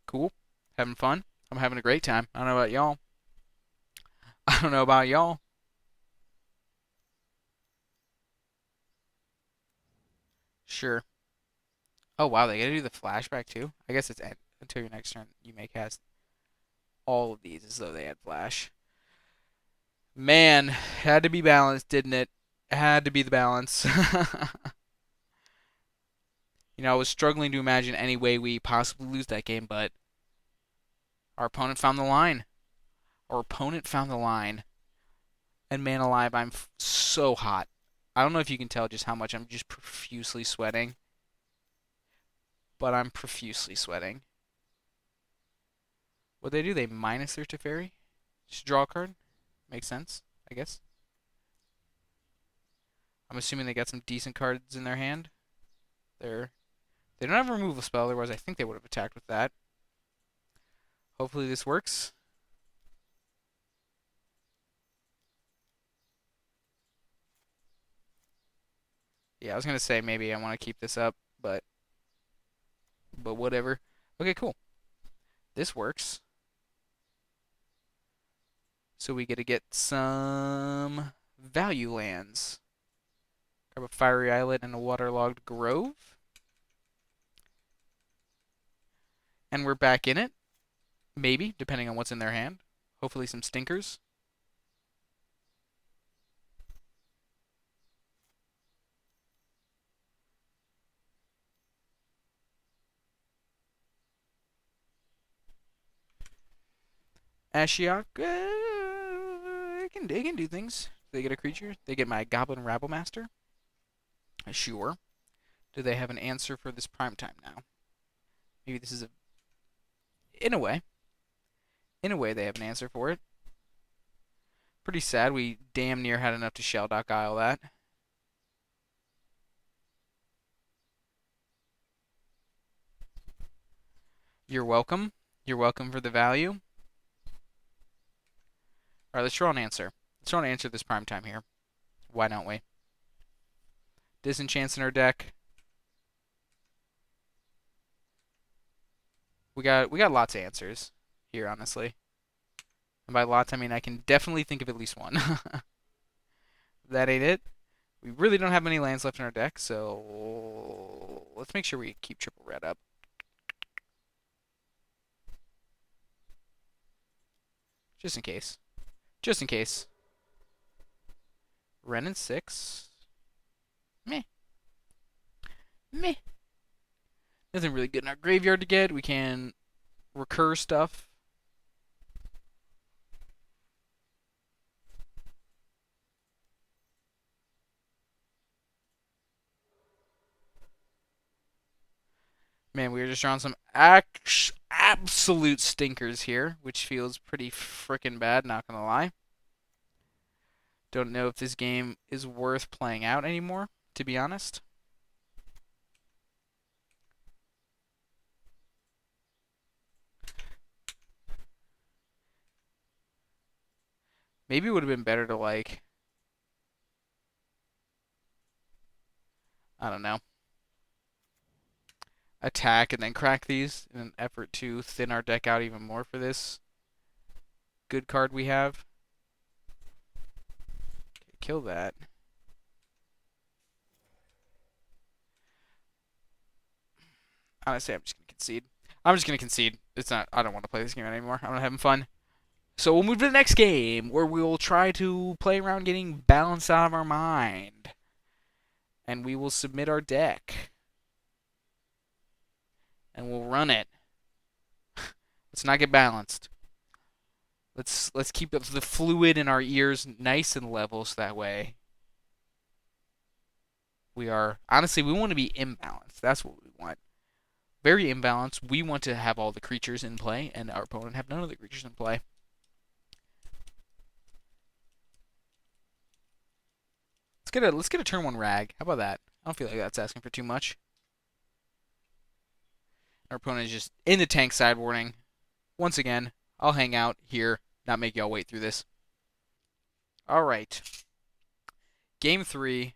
Cool. Having fun. I'm having a great time. I don't know about y'all. I don't know about y'all. Sure. Oh wow, they gotta do the flashback too? I guess it's until your next turn you may cast all of these as though they had flash. Man, had to be balanced, didn't it? Had to be the balance. I was struggling to imagine any way we possibly lose that game, but our opponent found the line. Our opponent found the line. And man alive, I'm so hot. I don't know if you can tell just how much I'm just profusely sweating, but I'm profusely sweating. What they do? They minus their Teferi? Just draw a card? Makes sense, I guess. I'm assuming they got some decent cards in their hand. They don't have a removal spell, otherwise I think they would have attacked with that. Hopefully this works. Yeah, I was gonna say maybe I want to keep this up, but whatever. Okay, cool. This works. So we get to get some value lands. Grab a Fiery Islet and a Waterlogged Grove. And we're back in it. Maybe, depending on what's in their hand. Hopefully some stinkers. Ashiok, they can do things. They get a creature. They get my Goblin Rabblemaster. Sure. Do they have an answer for this prime time now? Maybe this is a... In a way. In a way, they have an answer for it. Pretty sad. We damn near had enough to Shelldock Isle that. You're welcome. You're welcome for the value. Alright, let's draw an answer. Let's draw an answer this prime time here. Why don't we? Disenchants in our deck. We got lots of answers here, honestly. And by lots, I mean I can definitely think of at least one. That ain't it. We really don't have many lands left in our deck, so let's make sure we keep triple red up. Just in case. Just in case. Ren and 6. Meh. Meh. Nothing really good in our graveyard to get. We can recur stuff. Man, we were just drawing some absolute stinkers here, which feels pretty frickin' bad, not gonna lie. Don't know if this game is worth playing out anymore, to be honest. Maybe it would have been better to, like, I don't know, attack and then crack these in an effort to thin our deck out even more for this good card we have. Okay, kill that. Honestly, I'm just going to concede. I'm just going to concede. It's not. I don't want to play this game anymore. I'm not having fun. So we'll move to the next game, where we will try to play around getting balanced out of our mind. And we will submit our deck. And we'll run it. Let's not get balanced. Let's keep the fluid in our ears nice and level so that way we are... Honestly, we want to be imbalanced. That's what we want. Very imbalanced. We want to have all the creatures in play, and our opponent have none of the creatures in play. Let's get a turn 1 rag. How about that? I don't feel like that's asking for too much. Our opponent is just in the tank sideboarding. Once again, I'll hang out here, not make y'all wait through this. Alright. Game 3.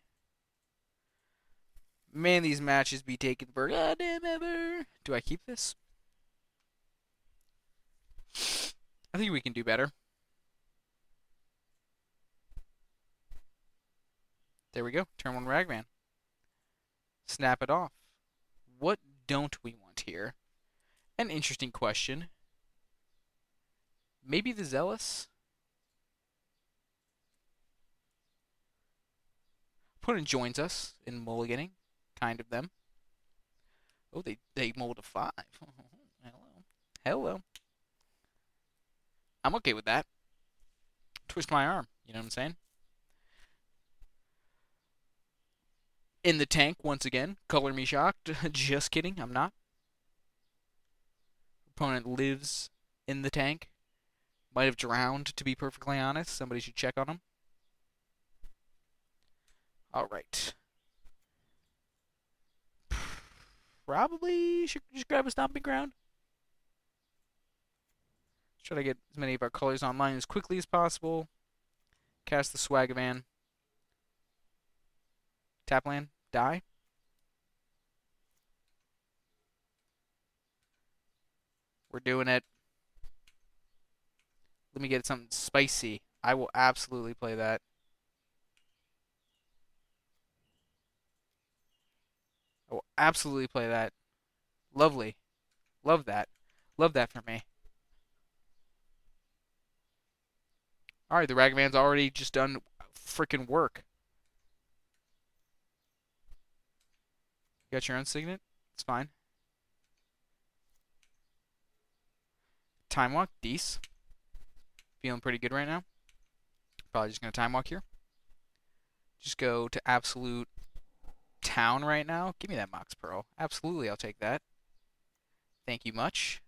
Man, these matches be taken for goddamn ever. Do I keep this? I think we can do better. There we go. Turn 1 Ragman. Snap it off. What don't we want here? An interesting question. Maybe the Zealous? Opponent joins us in mulliganing. Kind of them. Oh, they mulled a 5. Hello. Hello. I'm okay with that. Twist my arm. You know what I'm saying? In the tank, once again. Color me shocked. Just kidding. I'm not. Opponent lives in the tank. Might have drowned, to be perfectly honest. Somebody should check on him. Alright. Probably should just grab a stomping ground. Try to get as many of our colors online as quickly as possible. Cast the Swagavan. Tap land. Die. We're doing it. Let me get something spicy. I will absolutely play that. I will absolutely play that. Lovely. Love that. Love that for me. Alright, the Ragavan's already just done freaking work. You got your own signet? It's fine. Time walk, Deece. Feeling pretty good right now. Probably just going to time walk here. Just go to absolute town right now. Give me that Mox Pearl. Absolutely, I'll take that. Thank you much.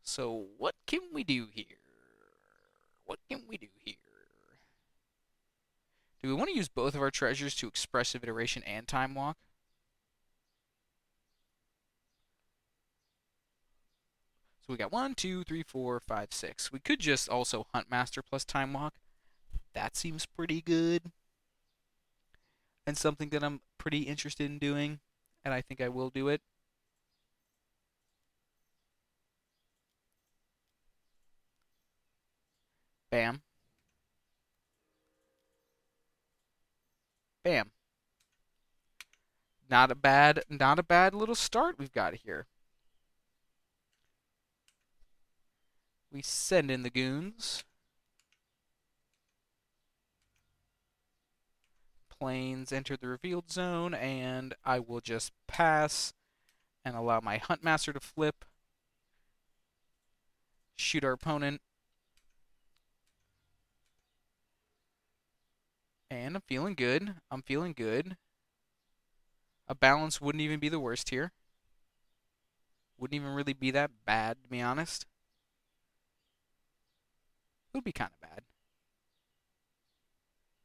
So, what can we do here? What can we do here? Do we want to use both of our treasures to Expressive Iteration and Time Walk? So we got 1, 2, 3, 4, 5, 6. We could just also Hunt Master plus Time Walk. That seems pretty good. And something that I'm pretty interested in doing. And I think I will do it. Bam. Bam. Not a bad little start we've got here. We send in the goons. Planes enter the revealed zone, and I will just pass and allow my Huntmaster to flip. Shoot our opponent. And I'm feeling good. I'm feeling good. A balance wouldn't even be the worst here. Wouldn't even really be that bad, to be honest. It would be kind of bad.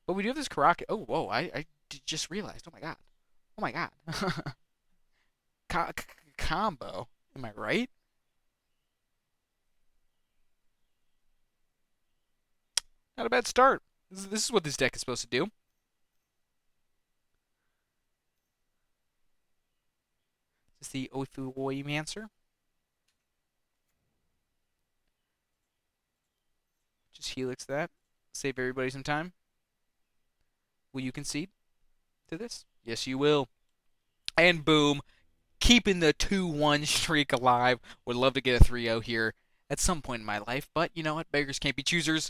But we do have this Karaka. Oh, whoa, I just realized. Oh my god. Oh my god. Combo. Am I right? Not a bad start. This is what this deck is supposed to do. This is the Oifuoimancer. Just helix that. Save everybody some time. Will you concede to this? Yes, you will. And boom. Keeping the 2-1 streak alive. Would love to get a 3-0 here at some point in my life. But you know what? Beggars can't be choosers.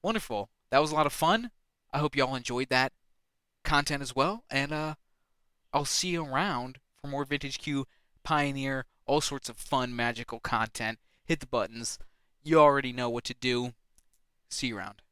Wonderful. That was a lot of fun. I hope y'all enjoyed that content as well. And I'll see you around for more Vintage Q, Pioneer, all sorts of fun, magical content. Hit the buttons. You already know what to do. See you around.